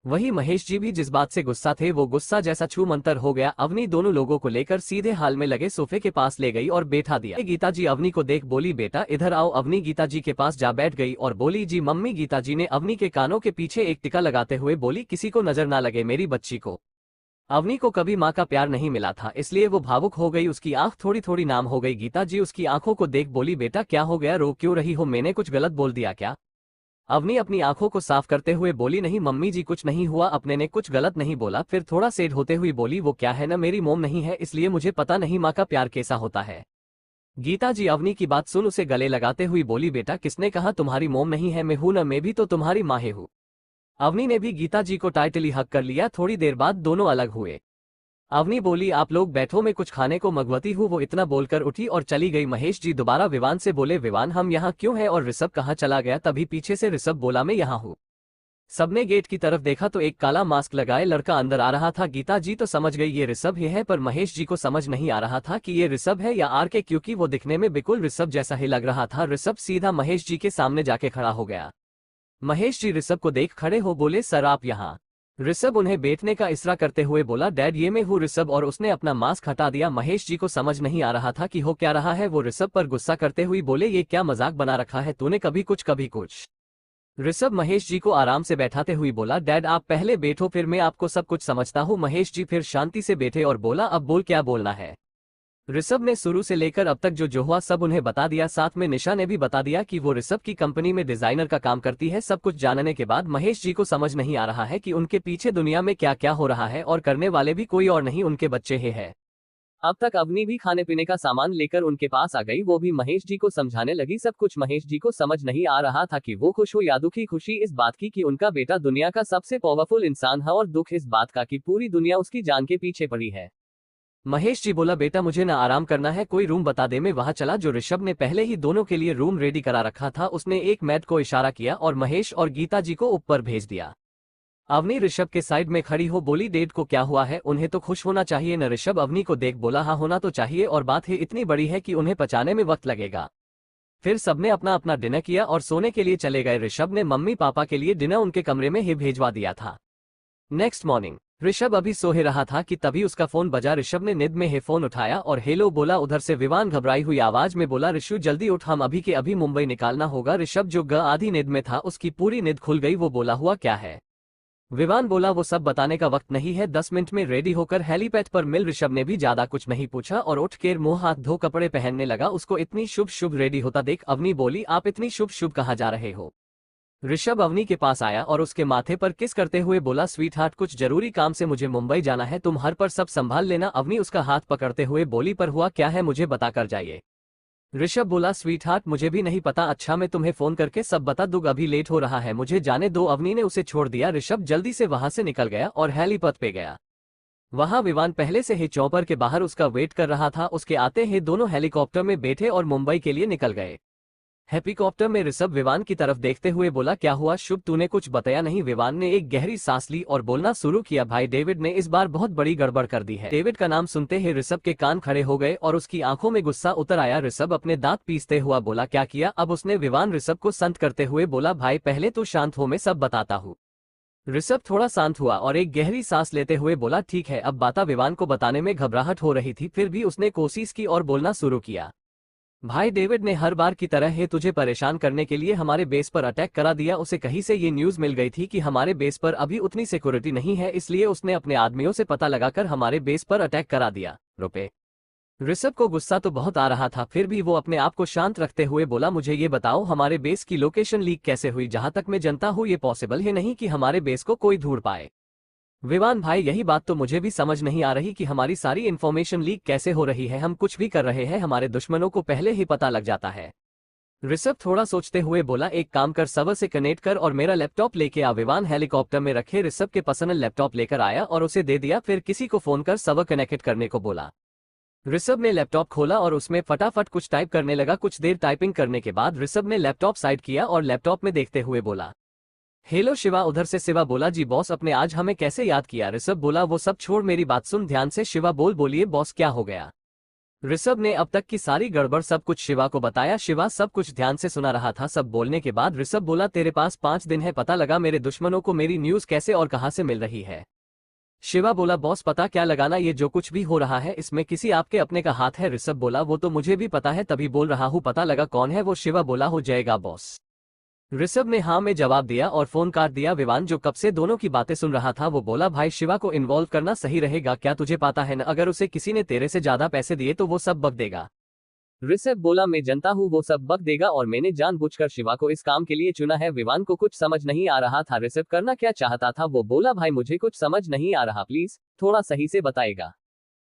वही महेश जी भी जिस बात से गुस्सा थे वो गुस्सा जैसा छू मंतर हो गया। अवनी दोनों लोगों को लेकर सीधे हाल में लगे सोफे के पास ले गई और बैठा दिया। गीता जी अवनी को देख बोली बेटा इधर आओ। अवनी गीता जी के पास जा बैठ गई और बोली जी मम्मी। गीता जी ने अवनी के कानों के पीछे एक टिका लगाते हुए बोली किसी को नजर ना लगे मेरी बच्ची को। अवनी को कभी माँ का प्यार नहीं मिला था इसलिए वो भावुक हो गई, उसकी आंख थोड़ी थोड़ी नाम हो गई। गीता जी उसकी आंखों को देख बोली बेटा क्या हो गया, रो क्यों रही हो, मैंने कुछ गलत बोल दिया क्या? अवनी अपनी आंखों को साफ करते हुए बोली नहीं मम्मी जी कुछ नहीं हुआ, अपने ने कुछ गलत नहीं बोला। फिर थोड़ा सेड होते हुए बोली वो क्या है ना, मेरी मोम नहीं है इसलिए मुझे पता नहीं माँ का प्यार कैसा होता है। गीता जी अवनी की बात सुन उसे गले लगाते हुए बोली बेटा किसने कहा तुम्हारी मोम नहीं है, मैं हूं ना, मैं भी तो तुम्हारी माँ हूँ। अवनी ने भी गीता जी को टाइटली हक कर लिया। थोड़ी देर बाद दोनों अलग हुए। अवनी बोली आप लोग बैठो, मैं कुछ खाने को मंगवाती हूँ। वो इतना बोलकर उठी और चली गई। महेश जी दोबारा विवान से बोले विवान हम यहाँ क्यों हैं और ऋषभ कहाँ चला गया? तभी पीछे से ऋषभ बोला मैं यहाँ हूँ। सबने गेट की तरफ देखा तो एक काला मास्क लगाए लड़का अंदर आ रहा था। गीता जी तो समझ गई ये ऋषभ ही है, पर महेश जी को समझ नहीं आ रहा था कि ये ऋषभ है या आरके, क्योंकि वो दिखने में बिल्कुल ऋषभ जैसा ही लग रहा था। ऋषभ सीधा महेश जी के सामने जाके खड़ा हो गया। महेश जी ऋषभ को देख खड़े हो बोले सर आप यहाँ। ऋषभ उन्हें बैठने का इशारा करते हुए बोला डैड ये मैं हूँ ऋषभ, और उसने अपना मास्क हटा दिया। महेश जी को समझ नहीं आ रहा था कि हो क्या रहा है। वो ऋषभ पर गुस्सा करते हुए बोले ये क्या मजाक बना रखा है तूने, कभी कुछ कभी कुछ। ऋषभ महेश जी को आराम से बैठाते हुए बोला डैड आप पहले बैठो फिर मैं आपको सब कुछ समझता हूँ। महेश जी फिर शांति से बैठे और बोला अब बोल क्या बोलना है। ऋषभ ने शुरू से लेकर अब तक जो हुआ सब उन्हें बता दिया, साथ में निशा ने भी बता दिया कि वो ऋषभ की कंपनी में डिजाइनर का काम करती है। सब कुछ जानने के बाद महेश जी को समझ नहीं आ रहा है कि उनके पीछे दुनिया में क्या क्या हो रहा है और करने वाले भी कोई और नहीं उनके बच्चे ही है। अब तक अवनी भी खाने पीने का सामान लेकर उनके पास आ गई, वो भी महेश जी को समझाने लगी सब कुछ। महेश जी को समझ नहीं आ रहा था कि वो खुश हो या दुखी। खुशी इस बात की कि उनका बेटा दुनिया का सबसे पावरफुल इंसान है और दुख इस बात का कि पूरी दुनिया उसकी जान के पीछे पड़ी है। महेश जी बोला बेटा मुझे ना आराम करना है, कोई रूम बता दे। मैं वहां चला। जो ऋषभ ने पहले ही दोनों के लिए रूम रेडी करा रखा था, उसने एक मैट को इशारा किया और महेश और गीता जी को ऊपर भेज दिया। अवनी ऋषभ के साइड में खड़ी हो बोली डेड को क्या हुआ है, उन्हें तो खुश होना चाहिए न। ऋषभ अवनी को देख बोला हाँ होना तो चाहिए, और बात ही इतनी बड़ी है कि उन्हें पचाने में वक्त लगेगा। फिर सबने अपना अपना डिनर किया और सोने के लिए चले गए। ऋषभ ने मम्मी पापा के लिए डिनर उनके कमरे में ही भेजवा दिया था। नेक्स्ट मॉर्निंग ऋषभ अभी सो ही रहा था कि तभी उसका फोन बजा। ऋषभ ने निद में ही फोन उठाया और हेलो बोला। उधर से विवान घबराई हुई आवाज में बोला, ऋषु जल्दी उठ, हम अभी के अभी मुंबई निकालना होगा। ऋषभ जो आधी निद में था उसकी पूरी निद खुल गई। वो बोला, हुआ क्या है? विवान बोला, वो सब बताने का वक्त नहीं है, 10 मिनट में रेडी होकर हेलीपैड पर मिल। ऋषभ ने भी ज्यादा कुछ नहीं पूछा और उठ कर मुंह हाथ धो कपड़े पहनने लगा। उसको इतनी शुभ शुभ रेडी होता देख अवनी बोली, आप इतनी शुभ शुभ कहाँ जा रहे हो? ऋषभ अवनी के पास आया और उसके माथे पर किस करते हुए बोला, स्वीट हार्ट कुछ जरूरी काम से मुझे मुंबई जाना है, तुम हर पर सब संभाल लेना। अवनी उसका हाथ पकड़ते हुए बोली, पर हुआ क्या है, मुझे बताकर जाइए। ऋषभ बोला, स्वीट हार्ट मुझे भी नहीं पता, अच्छा मैं तुम्हें फोन करके सब बता दूंगा, अभी लेट हो रहा है, मुझे जाने दो। अवनी ने उसे छोड़ दिया। ऋषभ जल्दी से वहां से निकल गया और हेलीपैड पे गया। वहां विवान पहले से ही चौपर के बाहर उसका वेट कर रहा था। उसके आते ही दोनों हेलीकॉप्टर में बैठे और मुंबई के लिए निकल गए। हेलीकॉप्टर में ऋषभ विवान की तरफ देखते हुए बोला, क्या हुआ शुभ, तूने कुछ बताया नहीं? विवान ने एक गहरी सांस ली और बोलना शुरू किया, भाई डेविड ने इस बार बहुत बड़ी गड़बड़ कर दी है। डेविड का नाम सुनते ही ऋषभ के कान खड़े हो गए और उसकी आंखों में गुस्सा उतर आया। ऋषभ अपने दांत पीसते हुआ बोला, क्या किया? अब उसने विवान ऋषभ को संत करते हुए बोला, भाई पहले तो शांत हो, मैं सब बताता हूँ। ऋषभ थोड़ा शांत हुआ और एक गहरी सांस लेते हुए बोला, ठीक है। अब बाता विवान को बताने में घबराहट हो रही थी, फिर भी उसने कोशिश की और बोलना शुरू किया, भाई डेविड ने हर बार की तरह ही तुझे परेशान करने के लिए हमारे बेस पर अटैक करा दिया। उसे कहीं से ये न्यूज मिल गई थी कि हमारे बेस पर अभी उतनी सिक्योरिटी नहीं है, इसलिए उसने अपने आदमियों से पता लगाकर हमारे बेस पर अटैक करा दिया। रुपए। ऋषभ को गुस्सा तो बहुत आ रहा था, फिर भी वो अपने आप को शांत रखते हुए बोला, मुझे ये बताओ हमारे बेस की लोकेशन लीक कैसे हुई? जहां तक मैं जानता हूँ ये पॉसिबल ही नहीं कि हमारे बेस को कोई ढूंढ पाए। विवान भाई यही बात तो मुझे भी समझ नहीं आ रही कि हमारी सारी इन्फॉर्मेशन लीक कैसे हो रही है। हम कुछ भी कर रहे हैं, हमारे दुश्मनों को पहले ही पता लग जाता है। ऋषभ थोड़ा सोचते हुए बोला, एक काम कर, सर्वर से कनेक्ट कर और मेरा लैपटॉप लेके आ। विवान हेलीकॉप्टर में रखे ऋषभ के पर्सनल लैपटॉप लेकर आया और उसे दे दिया, फिर किसी को फोन कर सर्वर कनेक्ट करने को बोला। ऋषभ ने लैपटॉप खोला और उसमें फटाफट कुछ टाइप करने लगा। कुछ देर टाइपिंग करने के बाद ऋषभ ने लैपटॉप साइड किया और लैपटॉप में देखते हुए बोला, हेलो शिवा। उधर से शिवा बोला, जी बॉस, अपने आज हमें कैसे याद किया? ऋषभ बोला, वो सब छोड़, मेरी बात सुन ध्यान से। शिवा बोलिए बॉस, क्या हो गया? ऋषभ ने अब तक की सारी गड़बड़ सब कुछ शिवा को बताया। शिवा सब कुछ ध्यान से सुना रहा था। सब बोलने के बाद ऋषभ बोला, तेरे पास 5 दिन है, पता लगा मेरे दुश्मनों को मेरी न्यूज कैसे और कहां से मिल रही है? शिवा बोला, बॉस पता क्या लगाना, ये जो कुछ भी हो रहा है इसमें किसी आपके अपने का हाथ है। ऋषभ बोला, वो तो मुझे भी पता है, तभी बोल रहा हूँ, पता लगा कौन है वो? शिवा बोला, हो जाएगा बॉस। ऋषभ ने हाँ में जवाब दिया और फोन काट दिया। विवान जो कब से दोनों की बातें सुन रहा था वो बोला, भाई शिवा को इन्वॉल्व करना सही रहेगा क्या? तुझे पता है न, अगर उसे किसी ने तेरे से ज्यादा पैसे दिए तो वो सब बक देगा। ऋषभ बोला, मैं जनता हूँ, वो सब बक देगा और मैंने जानबूझकर शिवा को इस काम के लिए चुना है। विवान को कुछ समझ नहीं आ रहा था ऋषभ करना क्या चाहता था। वो बोला, भाई मुझे कुछ समझ नहीं आ रहा, प्लीज थोड़ा सही से बताएगा।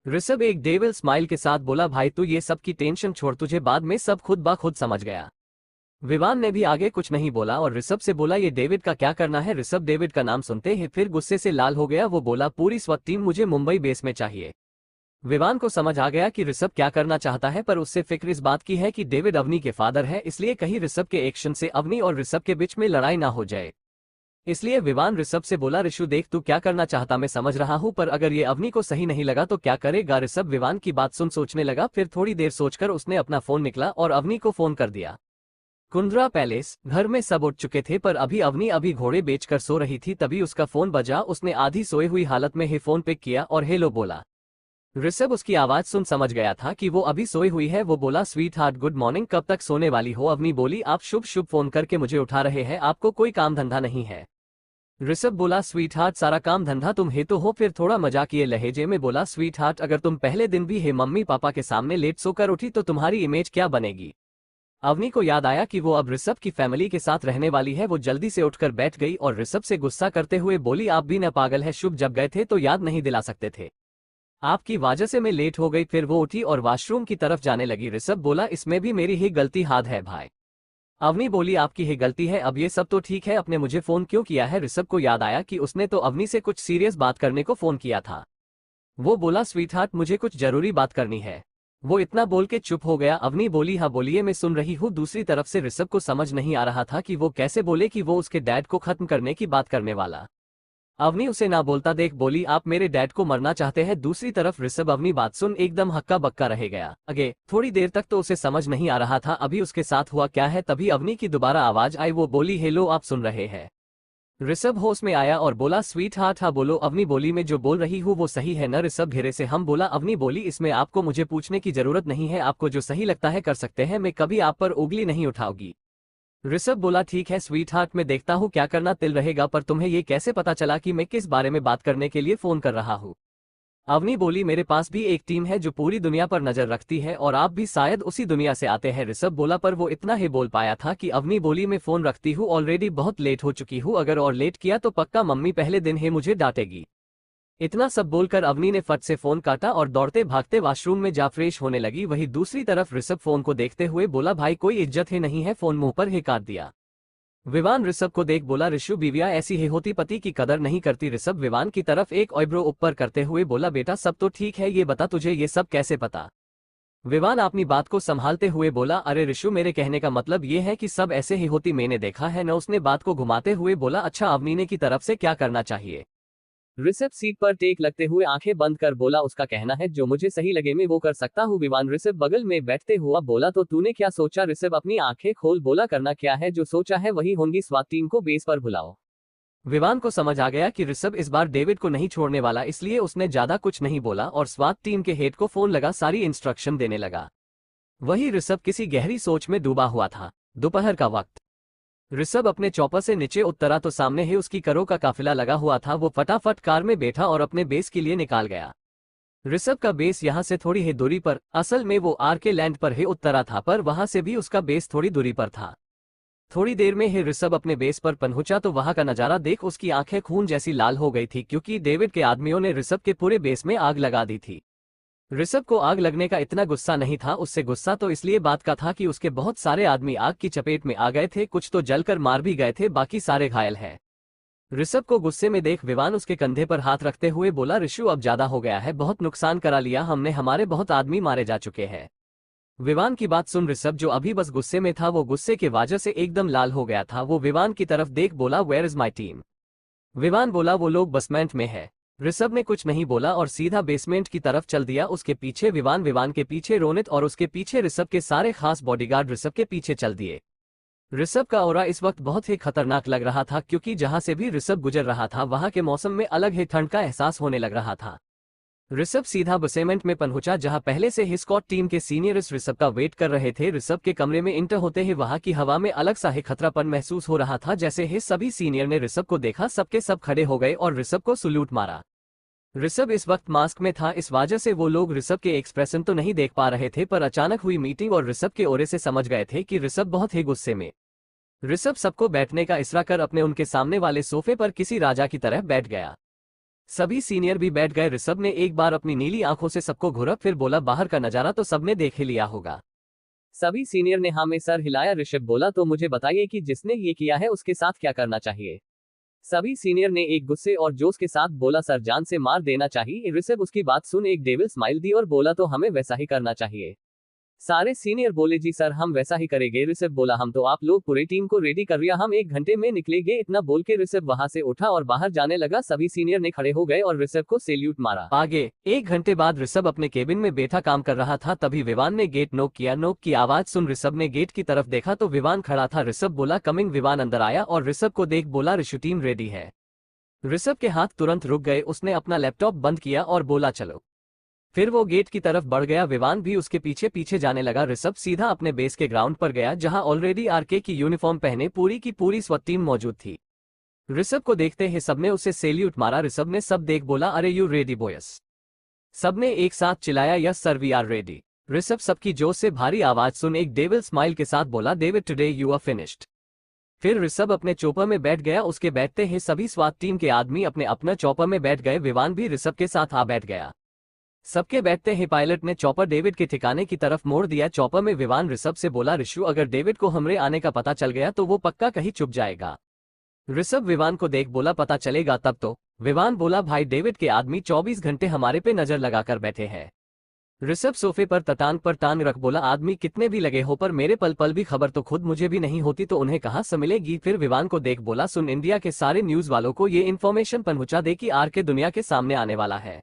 ऋषभ एक डेविल स्माइल के साथ बोला, भाई तू ये सब की टेंशन छोड़, तुझे बाद में सब खुद ब खुद समझ गया। विवान ने भी आगे कुछ नहीं बोला और ऋषभ से बोला, ये डेविड का क्या करना है? ऋषभ डेविड का नाम सुनते ही फिर गुस्से से लाल हो गया। वो बोला, पूरी स्वत टीम मुझे मुंबई बेस में चाहिए। विवान को समझ आ गया कि ऋषभ क्या करना चाहता है, पर उससे फिक्र इस बात की है कि डेविड अवनी के फादर है, इसलिए कहीं ऋषभ के एक्शन से अवनी और ऋषभ के बीच में लड़ाई ना हो जाए। इसलिए विवान ऋषभ से बोला, ऋषु देख, तू क्या करना चाहता मैं समझ रहा हूं, पर अगर ये अवनी को सही नहीं लगा तो क्या करेगा? ऋषभ विवान की बात सुन सोचने लगा, फिर थोड़ी देर सोचकर उसने अपना फोन निकला और अवनी को फोन कर दिया। कुंद्रा पैलेस। घर में सब उठ चुके थे पर अभी घोड़े बेचकर सो रही थी, तभी उसका फोन बजा। उसने आधी सोई हुई हालत में ही फोन पिक किया और हेलो बोला। ऋषभ उसकी आवाज सुन समझ गया था कि वो अभी सोई हुई है। वो बोला, स्वीट हार्ट गुड मॉर्निंग, कब तक सोने वाली हो? अवनी बोली, आप शुभ शुभ फोन करके मुझे उठा रहे हैं, आपको कोई काम धंधा नहीं है? ऋषभ बोला, स्वीट हार्ट सारा काम धंधा तुम ही तो हो। फिर थोड़ा मजाकिये लहजे में बोला, स्वीट हार्ट अगर तुम पहले दिन भी है मम्मी पापा के सामने लेट सोकर उठी तो तुम्हारी इमेज क्या बनेगी? अवनी को याद आया कि वो अब ऋषभ की फैमिली के साथ रहने वाली है। वो जल्दी से उठकर बैठ गई और ऋषभ से गुस्सा करते हुए बोली, आप भी न पागल है, शुभ जब गए थे तो याद नहीं दिला सकते थे? आपकी वजह से मैं लेट हो गई। फिर वो उठी और वॉशरूम की तरफ जाने लगी। ऋषभ बोला, इसमें भी मेरी ही गलती हाथ है भाई। अवनी बोली, आपकी ही गलती है, अब ये सब तो ठीक है, आपने मुझे फोन क्यों किया है? ऋषभ को याद आया कि उसने तो अवनी से कुछ सीरियस बात करने को फोन किया था। वो बोला, स्वीट हार्ट मुझे कुछ जरूरी बात करनी है। वो इतना बोल के चुप हो गया। अवनी बोली, हाँ बोलिए, मैं सुन रही हूँ। दूसरी तरफ से ऋषभ को समझ नहीं आ रहा था कि वो कैसे बोले कि वो उसके डैड को खत्म करने की बात करने वाला। अवनी उसे ना बोलता देख बोली, आप मेरे डैड को मरना चाहते हैं? दूसरी तरफ ऋषभ अवनी बात सुन एकदम हक्का बक्का रह गया। आगे थोड़ी देर तक तो उसे समझ नहीं आ रहा था अभी उसके साथ हुआ क्या है। तभी अवनी की दोबारा आवाज आई। वो बोली, हेलो आप सुन रहे हैं? ऋषभ होश में आया और बोला स्वीट हार्ट हाँ बोलो अवनी बोली मैं जो बोल रही हूँ वो सही है न। ऋषभ घेरे से हम बोला अवनी बोली इसमें आपको मुझे पूछने की जरूरत नहीं है, आपको जो सही लगता है कर सकते हैं, मैं कभी आप पर उंगली नहीं उठाऊंगी। ऋषभ बोला ठीक है स्वीट हार्ट मैं देखता हूँ क्या करना तिल रहेगा, पर तुम्हें ये कैसे पता चला कि मैं किस बारे में बात करने के लिए फोन कर रहा हूँ। अवनी बोली मेरे पास भी एक टीम है जो पूरी दुनिया पर नजर रखती है और आप भी शायद उसी दुनिया से आते हैं। ऋषभ बोला पर वो इतना ही बोल पाया था कि अवनी बोली मैं फोन रखती हूँ, ऑलरेडी बहुत लेट हो चुकी हूँ, अगर और लेट किया तो पक्का मम्मी पहले दिन ही मुझे डांटेगी। इतना सब बोलकर अवनी ने फट से फोन काटा और दौड़ते भागते वॉशरूम में जा फ्रेश होने लगी। वही दूसरी तरफ ऋषभ फोन को देखते हुए बोला भाई कोई इज्जत ही नहीं है, फोन मुंह पर ही काट दिया। विवान ऋषभ को देख बोला ऋषु बीविया ऐसी ही होती, पति की कदर नहीं करती। ऋषभ विवान की तरफ एक ऑयब्रो ऊपर करते हुए बोला बेटा सब तो ठीक है, ये बता तुझे ये सब कैसे पता। विवान अपनी बात को संभालते हुए बोला अरे ऋषु मेरे कहने का मतलब ये है कि सब ऐसे ही होती, मैंने देखा है न। उसने बात को घुमाते हुए बोला अच्छा अवनी की तरफ से क्या करना चाहिए। ऋषभ सीट पर टेक लगते हुए आंखें बंद कर बोला उसका कहना है जो मुझे सही लगे मैं वो कर सकता हूँ। विवान ऋषभ बगल में बैठते हुआ बोला तो तूने क्या सोचा। ऋषभ अपनी आंखें खोल बोला करना क्या है, जो सोचा है वही होंगी, स्वात टीम को बेस पर बुलाओ। विवान को समझ आ गया कि ऋषभ इस बार डेविड को नहीं छोड़ने वाला, इसलिए उसने ज्यादा कुछ नहीं बोला और स्वात टीम के हेड को फोन लगा सारी इंस्ट्रक्शन देने लगा। वही ऋषभ किसी गहरी सोच में डूबा हुआ था। दोपहर का वक्त ऋषभ अपने चौपर से नीचे उतरा तो सामने ही उसकी करों का काफिला लगा हुआ था। वो फटाफट कार में बैठा और अपने बेस के लिए निकाल गया। ऋषभ का बेस यहाँ से थोड़ी ही दूरी पर, असल में वो आरके लैंड पर ही उतरा था, पर वहां से भी उसका बेस थोड़ी दूरी पर था। थोड़ी देर में ही ऋषभ अपने बेस पर पहुंचा तो वहां का नजारा देख उसकी आंखें खून जैसी लाल हो गई थी, क्योंकि डेविड के आदमियों ने ऋषभ के पूरे बेस में आग लगा दी थी। ऋषभ को आग लगने का इतना गुस्सा नहीं था, उससे गुस्सा तो इसलिए बात का था कि उसके बहुत सारे आदमी आग की चपेट में आ गए थे, कुछ तो जलकर मार भी गए थे, बाकी सारे घायल हैं। ऋषभ को गुस्से में देख विवान उसके कंधे पर हाथ रखते हुए बोला ऋषु अब ज्यादा हो गया है, बहुत नुकसान करा लिया हमने, हमारे बहुत आदमी मारे जा चुके हैं। विवान की बात सुन ऋषभ जो अभी बस गुस्से में था वो गुस्से के वजह से एकदम लाल हो गया था। वो विवान की तरफ देख बोला where is my team. Vivaan बोला वो लोग बेसमेंट में है। ऋषभ ने कुछ नहीं बोला और सीधा बेसमेंट की तरफ चल दिया। उसके पीछे विवान के पीछे रोनित और उसके पीछे ऋषभ के सारे खास बॉडीगार्ड ऋषभ के पीछे चल दिए। ऋषभ का ऑरा इस वक्त बहुत ही खतरनाक लग रहा था, क्योंकि जहां से भी ऋषभ गुजर रहा था वहां के मौसम में अलग ही ठंड का एहसास होने लग रहा था। ऋषभ सीधा बेसमेंट में पहुंचा जहां पहले से ही स्कॉट टीम के सीनियर्स ऋषभ का वेट कर रहे थे। ऋषभ के कमरे में इंटर होते ही वहां की हवा में अलग सा ही खतरापन महसूस हो रहा था। जैसे ही सभी सीनियर ने ऋषभ को देखा सबके सब खड़े हो गए और ऋषभ को सल्यूट मारा। ऋषभ इस वक्त मास्क में था, इस वजह से वो लोग ऋषभ के एक्सप्रेशन तो नहीं देख पा रहे थे, पर अचानक हुई मीटिंग और ऋषभ के ओरे से समझ गए थे कि ऋषभ बहुत ही गुस्से में। ऋषभ सबको बैठने का इशारा कर अपने उनके सामने वाले सोफे पर किसी राजा की तरह बैठ गया। सभी सीनियर भी बैठ गए। ऋषभ ने एक बार अपनी नीली आंखों से सबको घूरा, फिर बोला बाहर का नजारा तो सबने देख ही लिया होगा। सभी सीनियर ने हाँ में सर हिलाया। ऋषभ बोला तो मुझे बताइए कि जिसने ये किया है उसके साथ क्या करना चाहिए। सभी सीनियर ने एक गुस्से और जोश के साथ बोला सर जान से मार देना चाहिए। ऋषभ उसकी बात सुन एक डेविल स्माइल दी और बोला तो हमें वैसा ही करना चाहिए। सारे सीनियर बोले जी सर हम वैसा ही करेंगे। ऋषभ बोला हम तो आप लोग पूरी टीम को रेडी कर रिया, हम 1 घंटे में निकलेंगे। इतना बोल के ऋषभ वहां से उठा और बाहर जाने लगा। सभी सीनियर ने खड़े हो गए और ऋषभ को सैल्यूट मारा। आगे 1 घंटे बाद ऋषभ अपने केबिन में बैठा काम कर रहा था, तभी विवान ने गेट नॉक किया। नॉक की आवाज सुन ऋषभ ने गेट की तरफ देखा तो विवान खड़ा था। ऋषभ बोला कमिंग। विवान अंदर आया और ऋषभ को देख बोला ऋषु टीम रेडी है। ऋषभ के हाथ तुरंत रुक गए, उसने अपना लैपटॉप बंद किया और बोला चलो। फिर वो गेट की तरफ बढ़ गया। विवान भी उसके पीछे पीछे जाने लगा। ऋषभ सीधा अपने बेस के ग्राउंड पर गया जहां ऑलरेडी आरके की यूनिफॉर्म पहने पूरी की पूरी स्वत टीम मौजूद थी। ऋषभ को देखते ही सबने उसे सैल्यूट मारा। ऋषभ ने सब देख बोला अरे यू रेडी बॉयस। सबने एक साथ चिल्लाया yes sir we are ready. Rishabh सबकी जोश से भारी आवाज सुन एक डेविल स्माइल के साथ बोला David today you are finished. फिर ऋषभ अपने चौपर में बैठ गया। उसके बैठते ही सभी स्वात टीम के आदमी अपने अपना चौपर में बैठ गए। विवान भी ऋषभ के साथ आ बैठ गया। सबके बैठते ही पायलट ने चॉपर डेविड के ठिकाने की तरफ मोड़ दिया। चॉपर में विवान ऋषभ से बोला ऋषु अगर डेविड को हमरे आने का पता चल गया तो वो पक्का कहीं छुप जाएगा। ऋषभ विवान को देख बोला पता चलेगा तब तो। विवान बोला भाई डेविड के आदमी 24 घंटे हमारे पे नजर लगाकर बैठे हैं। ऋषभ सोफे पर टांग पर टांग रख बोला आदमी कितने भी लगे हो पर मेरे पल पल भी खबर तो खुद मुझे भी नहीं होती तो उन्हें कहां से मिलेगी। फिर विवान को देख बोला सुन इंडिया के सारे न्यूज वालों को ये इन्फॉर्मेशन पहुंचा दे कि आरके दुनिया के सामने आने वाला है।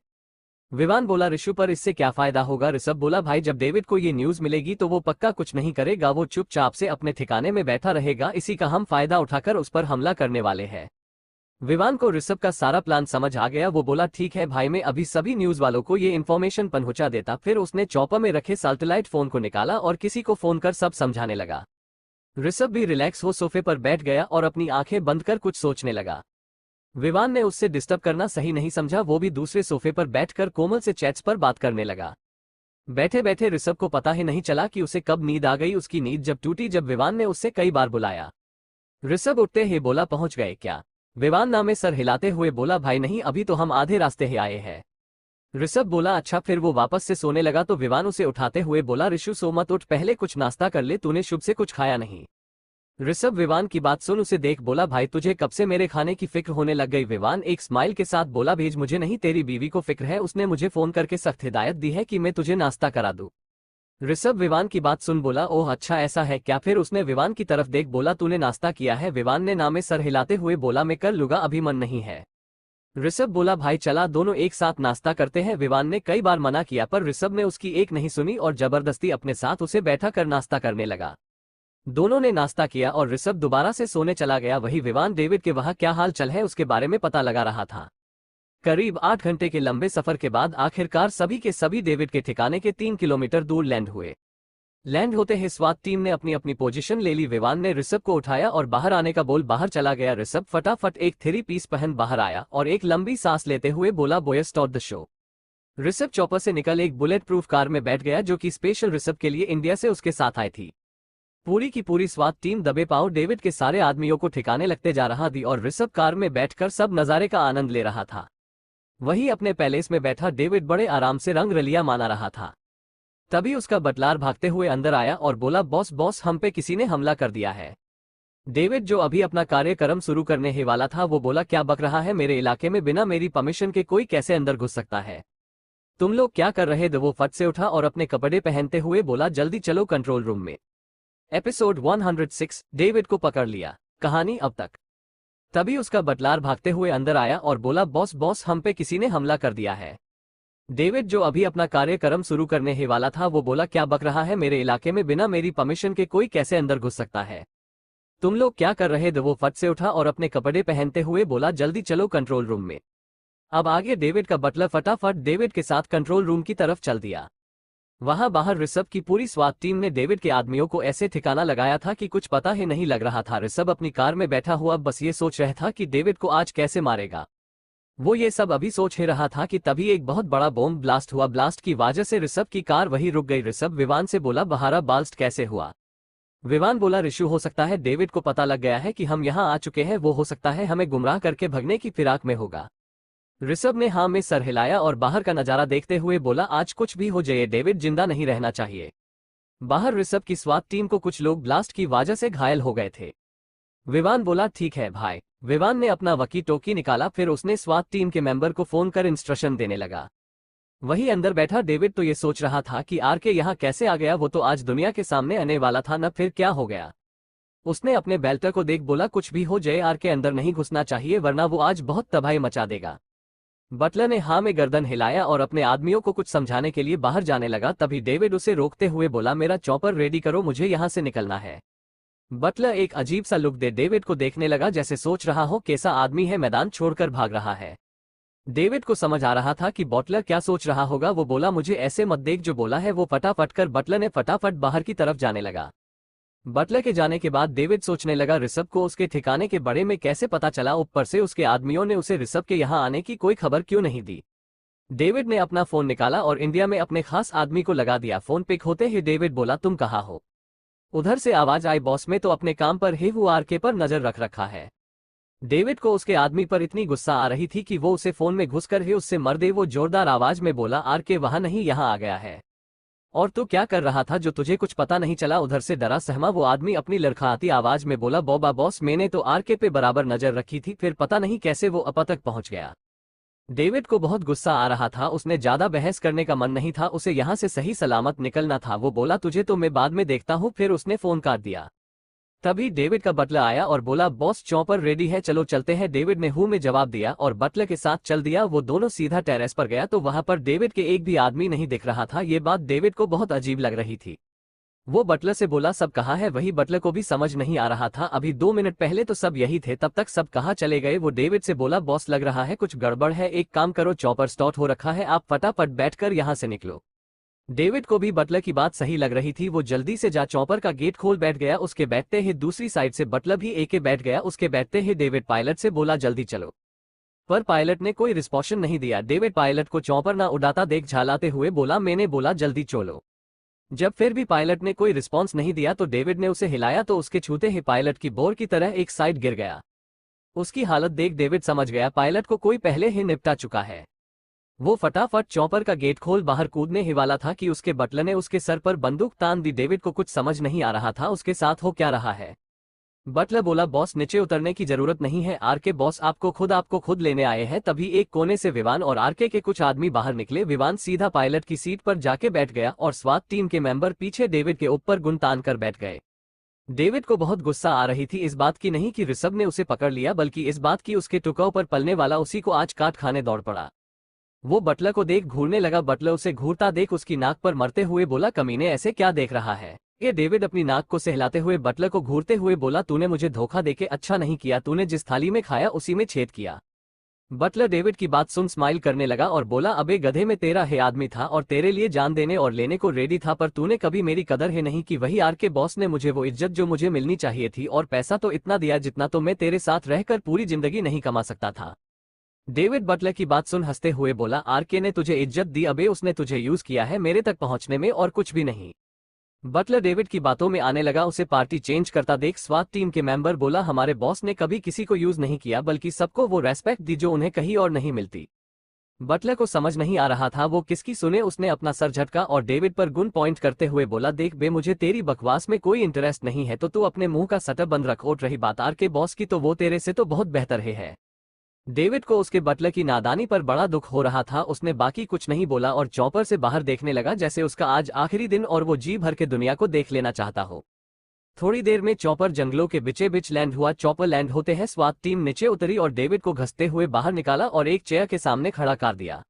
विवान बोला ऋषु पर इससे क्या फायदा होगा। ऋषभ बोला भाई जब डेविड को ये न्यूज मिलेगी तो वो पक्का कुछ नहीं करेगा, वो चुपचाप से अपने ठिकाने में बैठा रहेगा, इसी का हम फायदा उठाकर उस पर हमला करने वाले हैं। विवान को ऋषभ का सारा प्लान समझ आ गया। वो बोला ठीक है भाई, मैं अभी सभी न्यूज वालों को ये इन्फॉर्मेशन पहुंचा देता। फिर उसने चॉपर में रखे सैटेलाइट फोन को निकाला और किसी को फोन कर सब समझाने लगा। ऋषभ भी रिलैक्स हो सोफे पर बैठ गया और अपनी आंखें बंद कर कुछ सोचने लगा। विवान ने उससे डिस्टर्ब करना सही नहीं समझा। वो भी दूसरे सोफे पर बैठकर कोमल से चैट्स पर बात करने लगा। बैठे बैठे ऋषभ को पता ही नहीं चला कि उसे कब नींद आ गई। उसकी नींद जब टूटी जब विवान ने उससे कई बार बुलाया। ऋषभ उठते ही बोला पहुंच गए क्या? विवान नामे सर हिलाते हुए बोला भाई नहीं, अभी तो हम आधे रास्ते ही आए हैं। ऋषभ बोला अच्छा। फिर वो वापस से सोने लगा तो विवान उसे उठाते हुए बोला ऋषु सो मत, उठ, पहले कुछ नाश्ता कर ले, तूने शुभ से कुछ खाया नहीं। ऋषभ विवान की बात सुन उसे देख बोला भाई तुझे कब से मेरे खाने की फिक्र होने लग गई? विवान एक स्माइल के साथ बोला भेज, मुझे नहीं तेरी बीवी को फिक्र है, उसने मुझे फोन करके सख्त हिदायत दी है कि मैं तुझे नाश्ता करा दूं। ऋषभ विवान की बात सुन बोला ओह अच्छा ऐसा है क्या? फिर उसने विवान की तरफ देख बोला तूने नाश्ता किया है? विवान ने नामे सर हिलाते हुए बोला मैं कर लूंगा, अभी मन नहीं है। ऋषभ बोला भाई चला दोनों एक साथ नाश्ता करते हैं। विवान ने कई बार मना किया पर ऋषभ ने उसकी एक नहीं सुनी और जबरदस्ती अपने साथ उसे बैठा कर नाश्ता करने लगा। दोनों ने नाश्ता किया और ऋषभ दोबारा से सोने चला गया। वही विवान डेविड के वहां क्या हाल चल है उसके बारे में पता लगा रहा था। करीब 8 घंटे के लंबे सफर के बाद आखिरकार सभी के सभी डेविड के ठिकाने के 3 किलोमीटर दूर लैंड हुए। लैंड होते ही स्वात टीम ने अपनी अपनी पोजीशन ले ली। विवान ने ऋषभ को उठाया और बाहर आने का बोल बाहर चला गया। ऋषभ फटाफट एक 3 पीस पहन बाहर आया और एक लंबी सांस लेते हुए बोला boys start the show. Rishabh chopper से निकल एक बुलेट प्रूफ कार में बैठ गया जो कि स्पेशल ऋषभ के लिए इंडिया से उसके साथ आई थी। पूरी की पूरी स्वात टीम दबे पांव डेविड के सारे आदमियों को ठिकाने लगते जा रहा थी और ऋषभ कार में बैठकर सब नजारे का आनंद ले रहा था। वही अपने पैलेस में बैठा डेविड बड़े आराम से रंग रलिया माना रहा था। तभी उसका बटलार भागते हुए अंदर आया और बोला बॉस बॉस, हम पे किसी ने हमला कर दिया है। डेविड जो अभी अपना कार्यक्रम शुरू करने ही वाला था वो बोला क्या बक रहा है? मेरे इलाके में बिना मेरी परमिशन के कोई कैसे अंदर घुस सकता है? तुम लोग क्या कर रहे थे? वो फट से उठा और अपने कपड़े पहनते हुए बोला जल्दी चलो कंट्रोल रूम में। एपिसोड 106 डेविड को पकड़ लिया, कहानी अब तक। तभी उसका बटलार भागते हुए अंदर आया और बोला बॉस बॉस, हम पे किसी ने हमला कर दिया है। डेविड जो अभी अपना कार्यक्रम शुरू करने ही वाला था वो बोला क्या बक रहा है? मेरे इलाके में बिना मेरी परमिशन के कोई कैसे अंदर घुस सकता है? तुम लोग क्या कर रहे थे? वो फट से उठा और अपने कपड़े पहनते हुए बोला जल्दी चलो कंट्रोल रूम में। अब आगे डेविड का बटलर फटाफट डेविड के साथ कंट्रोल रूम की तरफ चल दिया। वहां बाहर ऋषभ की पूरी स्वात टीम ने डेविड के आदमियों को ऐसे ठिकाना लगाया था कि कुछ पता ही नहीं लग रहा था। ऋषभ अपनी कार में बैठा हुआ बस ये सोच रहा था कि डेविड को आज कैसे मारेगा। वो ये सब अभी सोच ही रहा था कि तभी एक बहुत बड़ा बॉम्ब ब्लास्ट हुआ। ब्लास्ट की वजह से ऋषभ की कार वहीं रुक गई। ऋषभ विवान से बोला बहारा ब्लास्ट कैसे हुआ? विवान बोला ऋषु हो सकता है डेविड को पता लग गया है कि हम यहाँ आ चुके हैं, वो हो सकता है हमें गुमराह करके भगने की फिराक में होगा। ऋषभ ने हाँ में सर हिलाया और बाहर का नजारा देखते हुए बोला आज कुछ भी हो जाए डेविड जिंदा नहीं रहना चाहिए। बाहर ऋषभ की स्वात टीम को कुछ लोग ब्लास्ट की वजह से घायल हो गए थे। विवान बोला ठीक है भाई। विवान ने अपना वकी टोकी निकाला, फिर उसने स्वात टीम के मेंबर को फोन कर इंस्ट्रक्शन देने लगा। वही अंदर बैठा डेविड तो ये सोच रहा था कि आरके यहाँ कैसे आ गया? वो तो आज दुनिया के सामने आने वाला था न, फिर क्या हो गया? उसने अपने बेल्टर को देख बोला कुछ भी हो जाए आरके अंदर नहीं घुसना चाहिए वरना वो आज बहुत तबाही मचा देगा। बटलर ने हाँ में गर्दन हिलाया और अपने आदमियों को कुछ समझाने के लिए बाहर जाने लगा। तभी डेविड उसे रोकते हुए बोला मेरा चॉपर रेडी करो, मुझे यहाँ से निकलना है। बटलर एक अजीब सा लुक दे डेविड को देखने लगा, जैसे सोच रहा हो कैसा आदमी है मैदान छोड़कर भाग रहा है। डेविड को समझ आ रहा था कि बटलर क्या सोच रहा होगा। वो बोला मुझे ऐसे मत देख, जो बोला है वो फटाफट कर। बटलर ने फटाफट बाहर की तरफ जाने लगा। बटलर के जाने के बाद डेविड सोचने लगा ऋषभ को उसके ठिकाने के बारे में कैसे पता चला, ऊपर से उसके आदमियों ने उसे ऋषभ के यहाँ आने की कोई खबर क्यों नहीं दी। डेविड ने अपना फोन निकाला और इंडिया में अपने खास आदमी को लगा दिया। फोन पिक होते ही डेविड बोला तुम कहाँ हो? उधर से आवाज आई बॉस में तो अपने काम पर ही वो आरके पर नजर रख रखा है। डेविड को उसके आदमी पर इतनी गुस्सा आ रही थी कि वो उसे फोन में घुसकर ही उससे मर दे। वो जोरदार आवाज में बोला आरके वहां नहीं यहाँ आ गया है। और तू क्या कर रहा था जो तुझे कुछ पता नहीं चला? उधर से डरा सहमा वो आदमी अपनी लड़खड़ाती आवाज में बोला बॉबा बॉस, मैंने तो आरके पे बराबर नजर रखी थी, फिर पता नहीं कैसे वो अपा तक पहुंच गया। डेविड को बहुत गुस्सा आ रहा था, उसने ज्यादा बहस करने का मन नहीं था, उसे यहां से सही सलामत निकलना था। वो बोला तुझे तो मैं बाद में देखता हूं, फिर उसने फोन काट दिया। तभी डेविड का बटलर आया और बोला बॉस चॉपर रेडी है, चलो चलते हैं। डेविड ने हूं में जवाब दिया और बटलर के साथ चल दिया। वो दोनों सीधा टेरेस पर गया तो वहां पर डेविड के एक भी आदमी नहीं दिख रहा था। ये बात डेविड को बहुत अजीब लग रही थी। वो बटलर से बोला सब कहाँ है। वही बटलर को भी समझ नहीं आ रहा था, अभी 2 मिनट पहले तो सब यही थे, तब तक सब कहाँ चले गए। वो डेविड से बोला बॉस लग रहा है कुछ गड़बड़ है, एक काम करो चॉपर स्टार्ट हो रखा है, आप फटाफट बैठकर यहाँ से निकलो। डेविड को भी बटलर की बात सही लग रही थी, वो जल्दी से जा चॉपर का गेट खोल बैठ गया। उसके बैठते ही दूसरी साइड से बटलर भी एके बैठ गया। उसके बैठते ही डेविड पायलट से बोला जल्दी चलो, पर पायलट ने कोई रिस्पॉन्स नहीं दिया। डेविड पायलट को चॉपर ना उड़ाता देख झालाते हुए बोला मैंने बोला जल्दी चलो। जब फिर भी पायलट ने कोई रिस्पॉन्स नहीं दिया तो डेविड ने उसे हिलाया तो उसके छूते ही पायलट की बोर की तरह एक साइड गिर गया। उसकी हालत देख डेविड समझ गया पायलट को कोई पहले ही निपटा चुका है। वो फटाफट चॉपर का गेट खोल बाहर कूदने ही वाला था कि उसके बटलर ने उसके सर पर बंदूक तान दी। डेविड को कुछ समझ नहीं आ रहा था उसके साथ हो क्या रहा है। बटलर बोला बॉस नीचे उतरने की जरूरत नहीं है, आरके बॉस आपको खुद लेने आए हैं। तभी एक कोने से विवान और आरके के कुछ आदमी बाहर निकले। विवान सीधा पायलट की सीट पर जाके बैठ गया और स्वात टीम के मेंबर पीछे डेविड के ऊपर गुन तान कर बैठ गए। डेविड को बहुत गुस्सा आ रही थी, इस बात की नहीं कि ऋषभ ने उसे पकड़ लिया, बल्कि इस बात की उसके टुकड़ों पर पलने वाला उसी को आज काट खाने दौड़ पड़ा। वो बटलर को देख घूरने लगा। बटलर उसे घूरता देख उसकी नाक पर मरते हुए बोला कमीने ऐसे क्या देख रहा है। ये डेविड अपनी नाक को सहलाते हुए बटलर को घूरते हुए बोला तूने मुझे धोखा देके अच्छा नहीं किया, तूने जिस थाली में खाया उसी में छेद किया। बटलर डेविड की बात सुन स्माइल करने लगा और बोला अबे गधे में तेरा है आदमी था और तेरे लिए जान देने और लेने को रेडी था, पर तूने कभी मेरी कदर है नहीं की। वही आरके बॉस ने मुझे वो इज्जत जो मुझे मिलनी चाहिए थी और पैसा तो इतना दिया जितना तो मैं तेरे साथ रहकर पूरी जिंदगी नहीं कमा सकता था। डेविड बटलर की बात सुन हंसते हुए बोला आरके ने तुझे इज्जत दी, अबे उसने तुझे यूज किया है मेरे तक पहुंचने में और कुछ भी नहीं। बटलर डेविड की बातों में आने लगा। उसे पार्टी चेंज करता देख स्वात टीम के मेंबर बोला हमारे बॉस ने कभी किसी को यूज नहीं किया, बल्कि सबको वो रेस्पेक्ट दी जो उन्हें कहीं और नहीं मिलती। बटलर को समझ नहीं आ रहा था वो किसकी सुने। उसने अपना सर झटका और डेविड पर गुन पॉइंट करते हुए बोला देख बे मुझे तेरी बकवास में कोई इंटरेस्ट नहीं है, तो तू अपने मुंह का सटर बंद रख। और रही बात आरके बॉस की तो वो तेरे से तो बहुत बेहतर है। डेविड को उसके बटलर की नादानी पर बड़ा दुख हो रहा था। उसने बाकी कुछ नहीं बोला और चॉपर से बाहर देखने लगा जैसे उसका आज आखिरी दिन और वो जी भर के दुनिया को देख लेना चाहता हो। थोड़ी देर में चॉपर जंगलों के बीचे बीच लैंड हुआ। चॉपर लैंड होते हैं स्वात टीम नीचे उतरी और डेविड को घसते हुए बाहर निकाला और एक चेयर के सामने खड़ा कर दिया।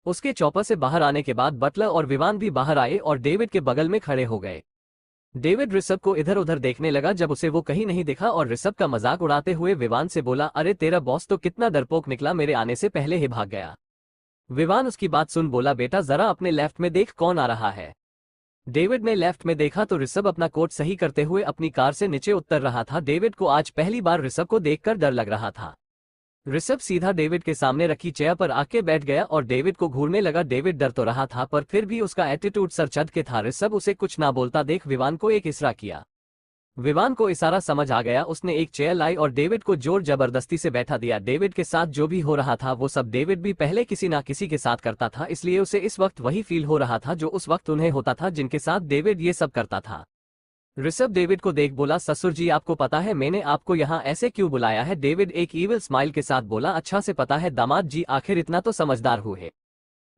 उसके चॉपर से बाहर आने के बाद बटलर और विवान भी बाहर आए और डेविड के बगल में खड़े हो गए। डेविड ऋषभ को इधर उधर देखने लगा, जब उसे वो कहीं नहीं दिखा और ऋषभ का मजाक उड़ाते हुए विवान से बोला अरे तेरा बॉस तो कितना डरपोक निकला, मेरे आने से पहले ही भाग गया। विवान उसकी बात सुन बोला बेटा जरा अपने लेफ्ट में देख कौन आ रहा है। डेविड ने लेफ्ट में देखा तो ऋषभ अपना कोट सही करते हुए अपनी कार से नीचे उतर रहा था। डेविड को आज पहली बार ऋषभ को देखकर डर लग रहा था। ऋषभ सीधा डेविड के सामने रखी चेयर पर आके बैठ गया और डेविड को घूरने लगा। डेविड डर तो रहा था पर फिर भी उसका एटीट्यूड सर चढ़ के था। ऋषभ उसे कुछ ना बोलता देख विवान को एक इशारा किया। विवान को इशारा समझ आ गया, उसने एक चेयर लाई और डेविड को जोर जबरदस्ती से बैठा दिया। डेविड के साथ जो भी हो रहा था वो सब डेविड भी पहले किसी ना किसी के साथ करता था, इसलिए उसे इस वक्त वही फील हो रहा था जो उस वक्त उन्हें होता था जिनके साथ डेविड ये सब करता था। ऋषभ डेविड को देख बोला ससुर जी आपको पता है मैंने आपको यहाँ ऐसे क्यों बुलाया है। डेविड एक ईविल स्माइल के साथ बोला अच्छा से पता है दामाद जी, आखिर इतना तो समझदार हुए।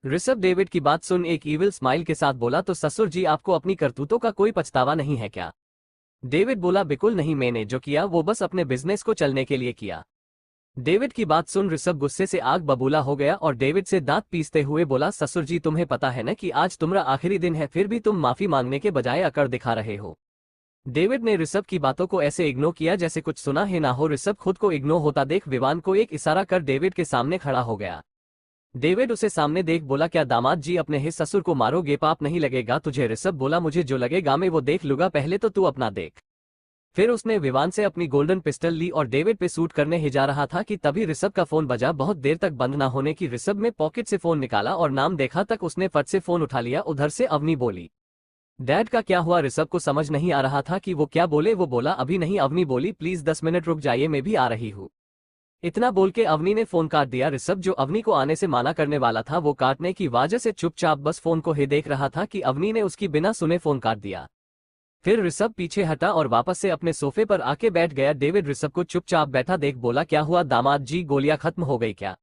ऋषभ डेविड की बात सुन एक ईविल स्माइल के साथ बोला तो ससुर जी आपको अपनी करतूतों का कोई पछतावा नहीं है क्या। डेविड बोला बिल्कुल नहीं, मैंने जो किया वो बस अपने बिजनेस को चलने के लिए किया। डेविड की बात सुन ऋषभ गुस्से से आग बबूला हो गया और डेविड से दांत पीसते हुए बोला ससुर जी तुम्हें पता है ना कि आज तुम्हारा आखिरी दिन है, फिर भी तुम माफी मांगने के बजाय अकड़ दिखा रहे हो। डेविड ने ऋषभ की बातों को ऐसे इग्नोर किया जैसे कुछ सुना ही ना हो। ऋषभ खुद को इग्नोर होता देख विवान को एक इशारा कर डेविड के सामने खड़ा हो गया। डेविड उसे सामने देख बोला क्या दामाद जी अपने ही ससुर को मारोगे, पाप नहीं लगेगा तुझे। ऋषभ बोला मुझे जो लगेगा मैं वो देख लूंगा, पहले तो तू अपना देख। फिर उसने विवान से अपनी गोल्डन पिस्टल ली और डेविड पे शूट करने ही जा रहा था कि तभी ऋषभ का फोन बजा। बहुत देर तक बंद ना होने की ऋषभ में पॉकेट से फोन निकाला और नाम देखा तक उसने फट से फोन उठा लिया। उधर से अवनी बोली डैड का क्या हुआ। ऋषभ को समझ नहीं आ रहा था कि वो क्या बोले। वो बोला अभी नहीं। अवनी बोली प्लीज 10 मिनट रुक जाइए मैं भी आ रही हूँ। इतना बोल के अवनी ने फोन काट दिया। ऋषभ जो अवनी को आने से माना करने वाला था वो काटने की वजह से चुपचाप बस फोन को ही देख रहा था कि अवनी ने उसकी बिना सुने फोन काट दिया। फिर ऋषभ पीछे हटा और वापस से अपने सोफे पर आके बैठ गया। डेविड ऋषभ को चुपचाप बैठा देख बोला क्या हुआ दामाद जी, गोलियां खत्म हो गई क्या।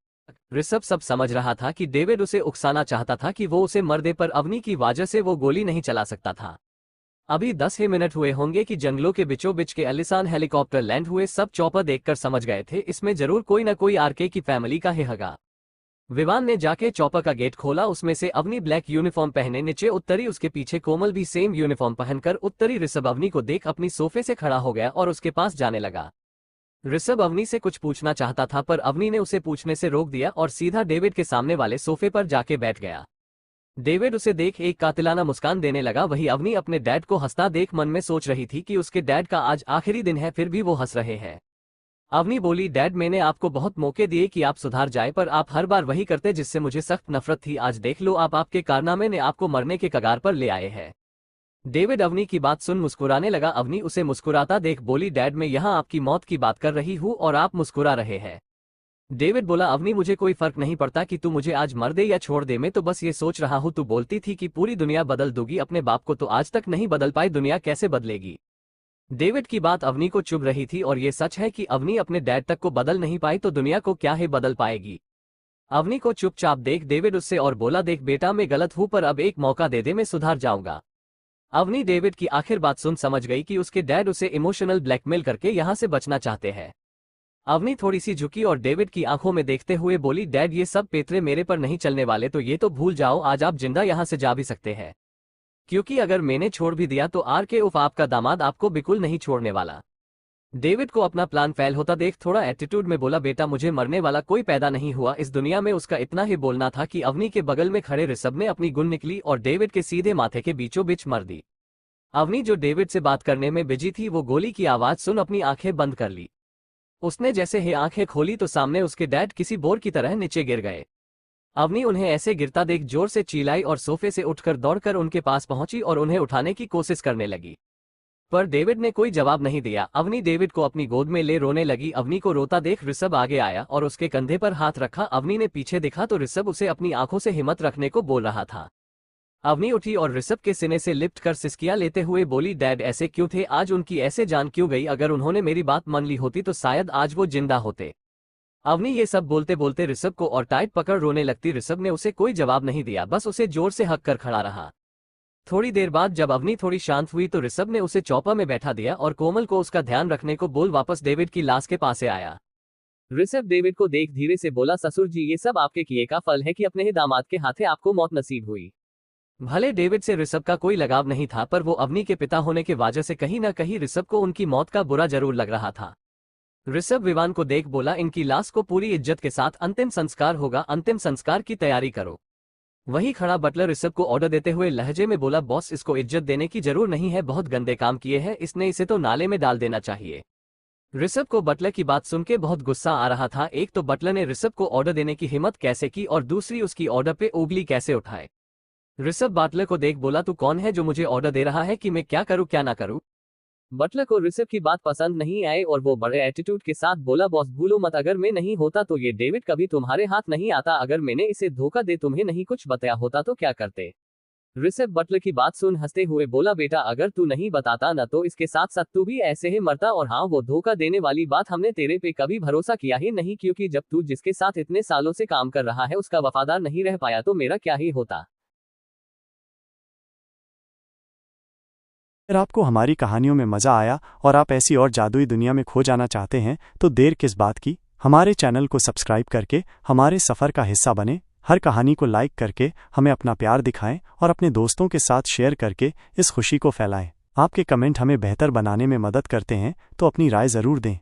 ऋषभ सब समझ रहा था कि डेविड उसे उकसाना चाहता था कि वो उसे मर दे, पर अवनी की वजह से वो गोली नहीं चला सकता था। अभी 10 ही मिनट हुए होंगे कि जंगलों के बीचों बीच के आलीशान हेलीकॉप्टर लैंड हुए। सब चॉपर देखकर समझ गए थे इसमें जरूर कोई ना कोई आरके की फैमिली का ही होगा। विवान ने जाके चॉपर का गेट खोला, उसमें से अवनी ब्लैक यूनिफॉर्म पहने नीचे उतरी, उसके पीछे कोमल भी सेम यूनिफॉर्म पहनकर उतरी। ऋषभ अवनी को देख अपनी सोफे से खड़ा हो गया और उसके पास जाने लगा। ऋषभ अवनी से कुछ पूछना चाहता था पर अवनी ने उसे पूछने से रोक दिया और सीधा डेविड के सामने वाले सोफे पर जाके बैठ गया। डेविड उसे देख एक कातिलाना मुस्कान देने लगा। वही अवनी अपने डैड को हंसता देख मन में सोच रही थी कि उसके डैड का आज आखिरी दिन है, फिर भी वो हंस रहे हैं। अवनी बोली, डैड मैंने आपको बहुत मौके दिए कि आप सुधार जाए पर आप हर बार वही करते जिससे मुझे सख्त नफरत थी। आज देख लो आपके कारनामे ने आपको मरने के कगार पर ले आए हैं। डेविड अवनी की बात सुन मुस्कुराने लगा। अवनी उसे मुस्कुराता देख बोली, डैड मैं यहाँ आपकी मौत की बात कर रही हूँ और आप मुस्कुरा रहे हैं। डेविड बोला, अवनी मुझे कोई फर्क नहीं पड़ता कि तू मुझे आज मर दे या छोड़ दे, मैं तो बस ये सोच रहा हूँ तू बोलती थी कि पूरी दुनिया बदल दूंगी अपने बाप को, तो आज तक नहीं बदल पाई, दुनिया कैसे बदलेगी। डेविड की बात अवनी को चुभ रही थी और ये सच है कि अवनी अपने डैड तक को बदल नहीं पाई तो दुनिया को क्या है बदल पाएगी। अवनी को चुपचाप देख डेविड उससे और बोला, देख बेटा मैं गलत हूं पर अब एक मौका दे दे, मैं सुधार जाऊंगा। अवनी डेविड की आखिर बात सुन समझ गई कि उसके डैड उसे इमोशनल ब्लैकमेल करके यहां से बचना चाहते हैं। अवनी थोड़ी सी झुकी और डेविड की आंखों में देखते हुए बोली, डैड ये सब पेतरे मेरे पर नहीं चलने वाले, तो ये तो भूल जाओ आज आप जिंदा यहां से जा भी सकते हैं, क्योंकि अगर मैंने छोड़ भी दिया तो आरके उफ आपका दामाद आपको बिल्कुल नहीं छोड़ने वाला। डेविड को अपना प्लान फेल होता देख थोड़ा एटीट्यूड में बोला, बेटा मुझे मरने वाला कोई पैदा नहीं हुआ इस दुनिया में। उसका इतना ही बोलना था कि अवनी के बगल में खड़े ऋषभ ने अपनी गुण निकली और डेविड के सीधे माथे के बीचों बीच मर दी। अवनी जो डेविड से बात करने में बिजी थी वो गोली की आवाज सुन अपनी आंखें बंद कर ली। उसने जैसे ही आंखें खोली तो सामने उसके डैड किसी बोर की तरह नीचे गिर गए। अवनी उन्हें ऐसे गिरता देख जोर से चिल्लाई और सोफे से उठकर दौड़कर उनके पास पहुंची और उन्हें उठाने की कोशिश करने लगी, पर डेविड ने कोई जवाब नहीं दिया। अवनी डेविड को अपनी गोद में ले रोने लगी। अवनी को रोता देख ऋषभ आगे आया और उसके कंधे पर हाथ रखा। अवनी ने पीछे देखा तो ऋषभ उसे अपनी आंखों से हिम्मत रखने को बोल रहा था। अवनी उठी और ऋषभ के सीने से लिपट कर सिसकियां लेते हुए बोली, डैड ऐसे क्यों थे, आज उनकी ऐसे जान क्यों गई, अगर उन्होंने मेरी बात मान ली होती तो शायद आज वो जिंदा होते। अवनी ये सब बोलते बोलते ऋषभ को और टाइट पकड़ रोने लगती। ऋषभ ने उसे कोई जवाब नहीं दिया, बस उसे जोर से हक कर खड़ा रहा। थोड़ी देर बाद जब अवनी थोड़ी शांत हुई तो ऋषभ ने उसे चौपर में बैठा दिया और कोमल को उसका ध्यान रखने को बोल वापस डेविड की लाश के पास आया। ऋषभ डेविड को देख धीरे से बोला, ससुर जी ये सब आपके किए का फल है कि अपने ही दामाद के हाथे आपको मौत नसीब हुई। भले डेविड से ऋषभ का कोई लगाव नहीं था पर वो अवनी के पिता होने के वजह से कहीं न कहीं ऋषभ को उनकी मौत का बुरा जरूर लग रहा था। ऋषभ विवान को देख बोला, इनकी लाश को पूरी इज्जत के साथ अंतिम संस्कार होगा, अंतिम संस्कार की तैयारी करो। वही खड़ा बटलर ऋषभ को ऑर्डर देते हुए लहजे में बोला, बॉस इसको इज्जत देने की जरूर नहीं है, बहुत गंदे काम किए हैं इसने, इसे तो नाले में डाल देना चाहिए। ऋषभ को बटलर की बात सुन के बहुत गुस्सा आ रहा था। एक तो बटलर ने ऋषभ को ऑर्डर देने की हिम्मत कैसे की और दूसरी उसकी ऑर्डर पे उंगली कैसे उठाए। ऋषभ बटलर को देख बोला, तू कौन है जो मुझे ऑर्डर दे रहा है कि मैं क्या करूं क्या ना करूं। बटलर को ऋषभ की बात पसंद नहीं आई और वो बड़े एटीट्यूड के साथ बोला, बॉस भूलो मत, अगर मैं नहीं होता तो ये डेविड कभी तुम्हारे हाथ नहीं आता, अगर मैंने इसे धोखा दे तुम्हें नहीं कुछ बताया होता तो क्या करते। ऋषभ बटलर की बात सुन हंसते हुए बोला, बेटा अगर तू नहीं बताता न तो इसके साथ साथ तू भी ऐसे ही मरता, और हाँ वो धोखा देने वाली बात हमने तेरे पे कभी भरोसा किया ही नहीं, क्योंकि जब तू जिसके साथ इतने सालों से काम कर रहा है उसका वफादार नहीं रह पाया तो मेरा क्या ही होता। अगर आपको हमारी कहानियों में मज़ा आया और आप ऐसी और जादुई दुनिया में खो जाना चाहते हैं तो देर किस बात की, हमारे चैनल को सब्सक्राइब करके हमारे सफ़र का हिस्सा बने। हर कहानी को लाइक करके हमें अपना प्यार दिखाएं और अपने दोस्तों के साथ शेयर करके इस खुशी को फैलाएं। आपके कमेंट हमें बेहतर बनाने में मदद करते हैं, तो अपनी राय ज़रूर दें।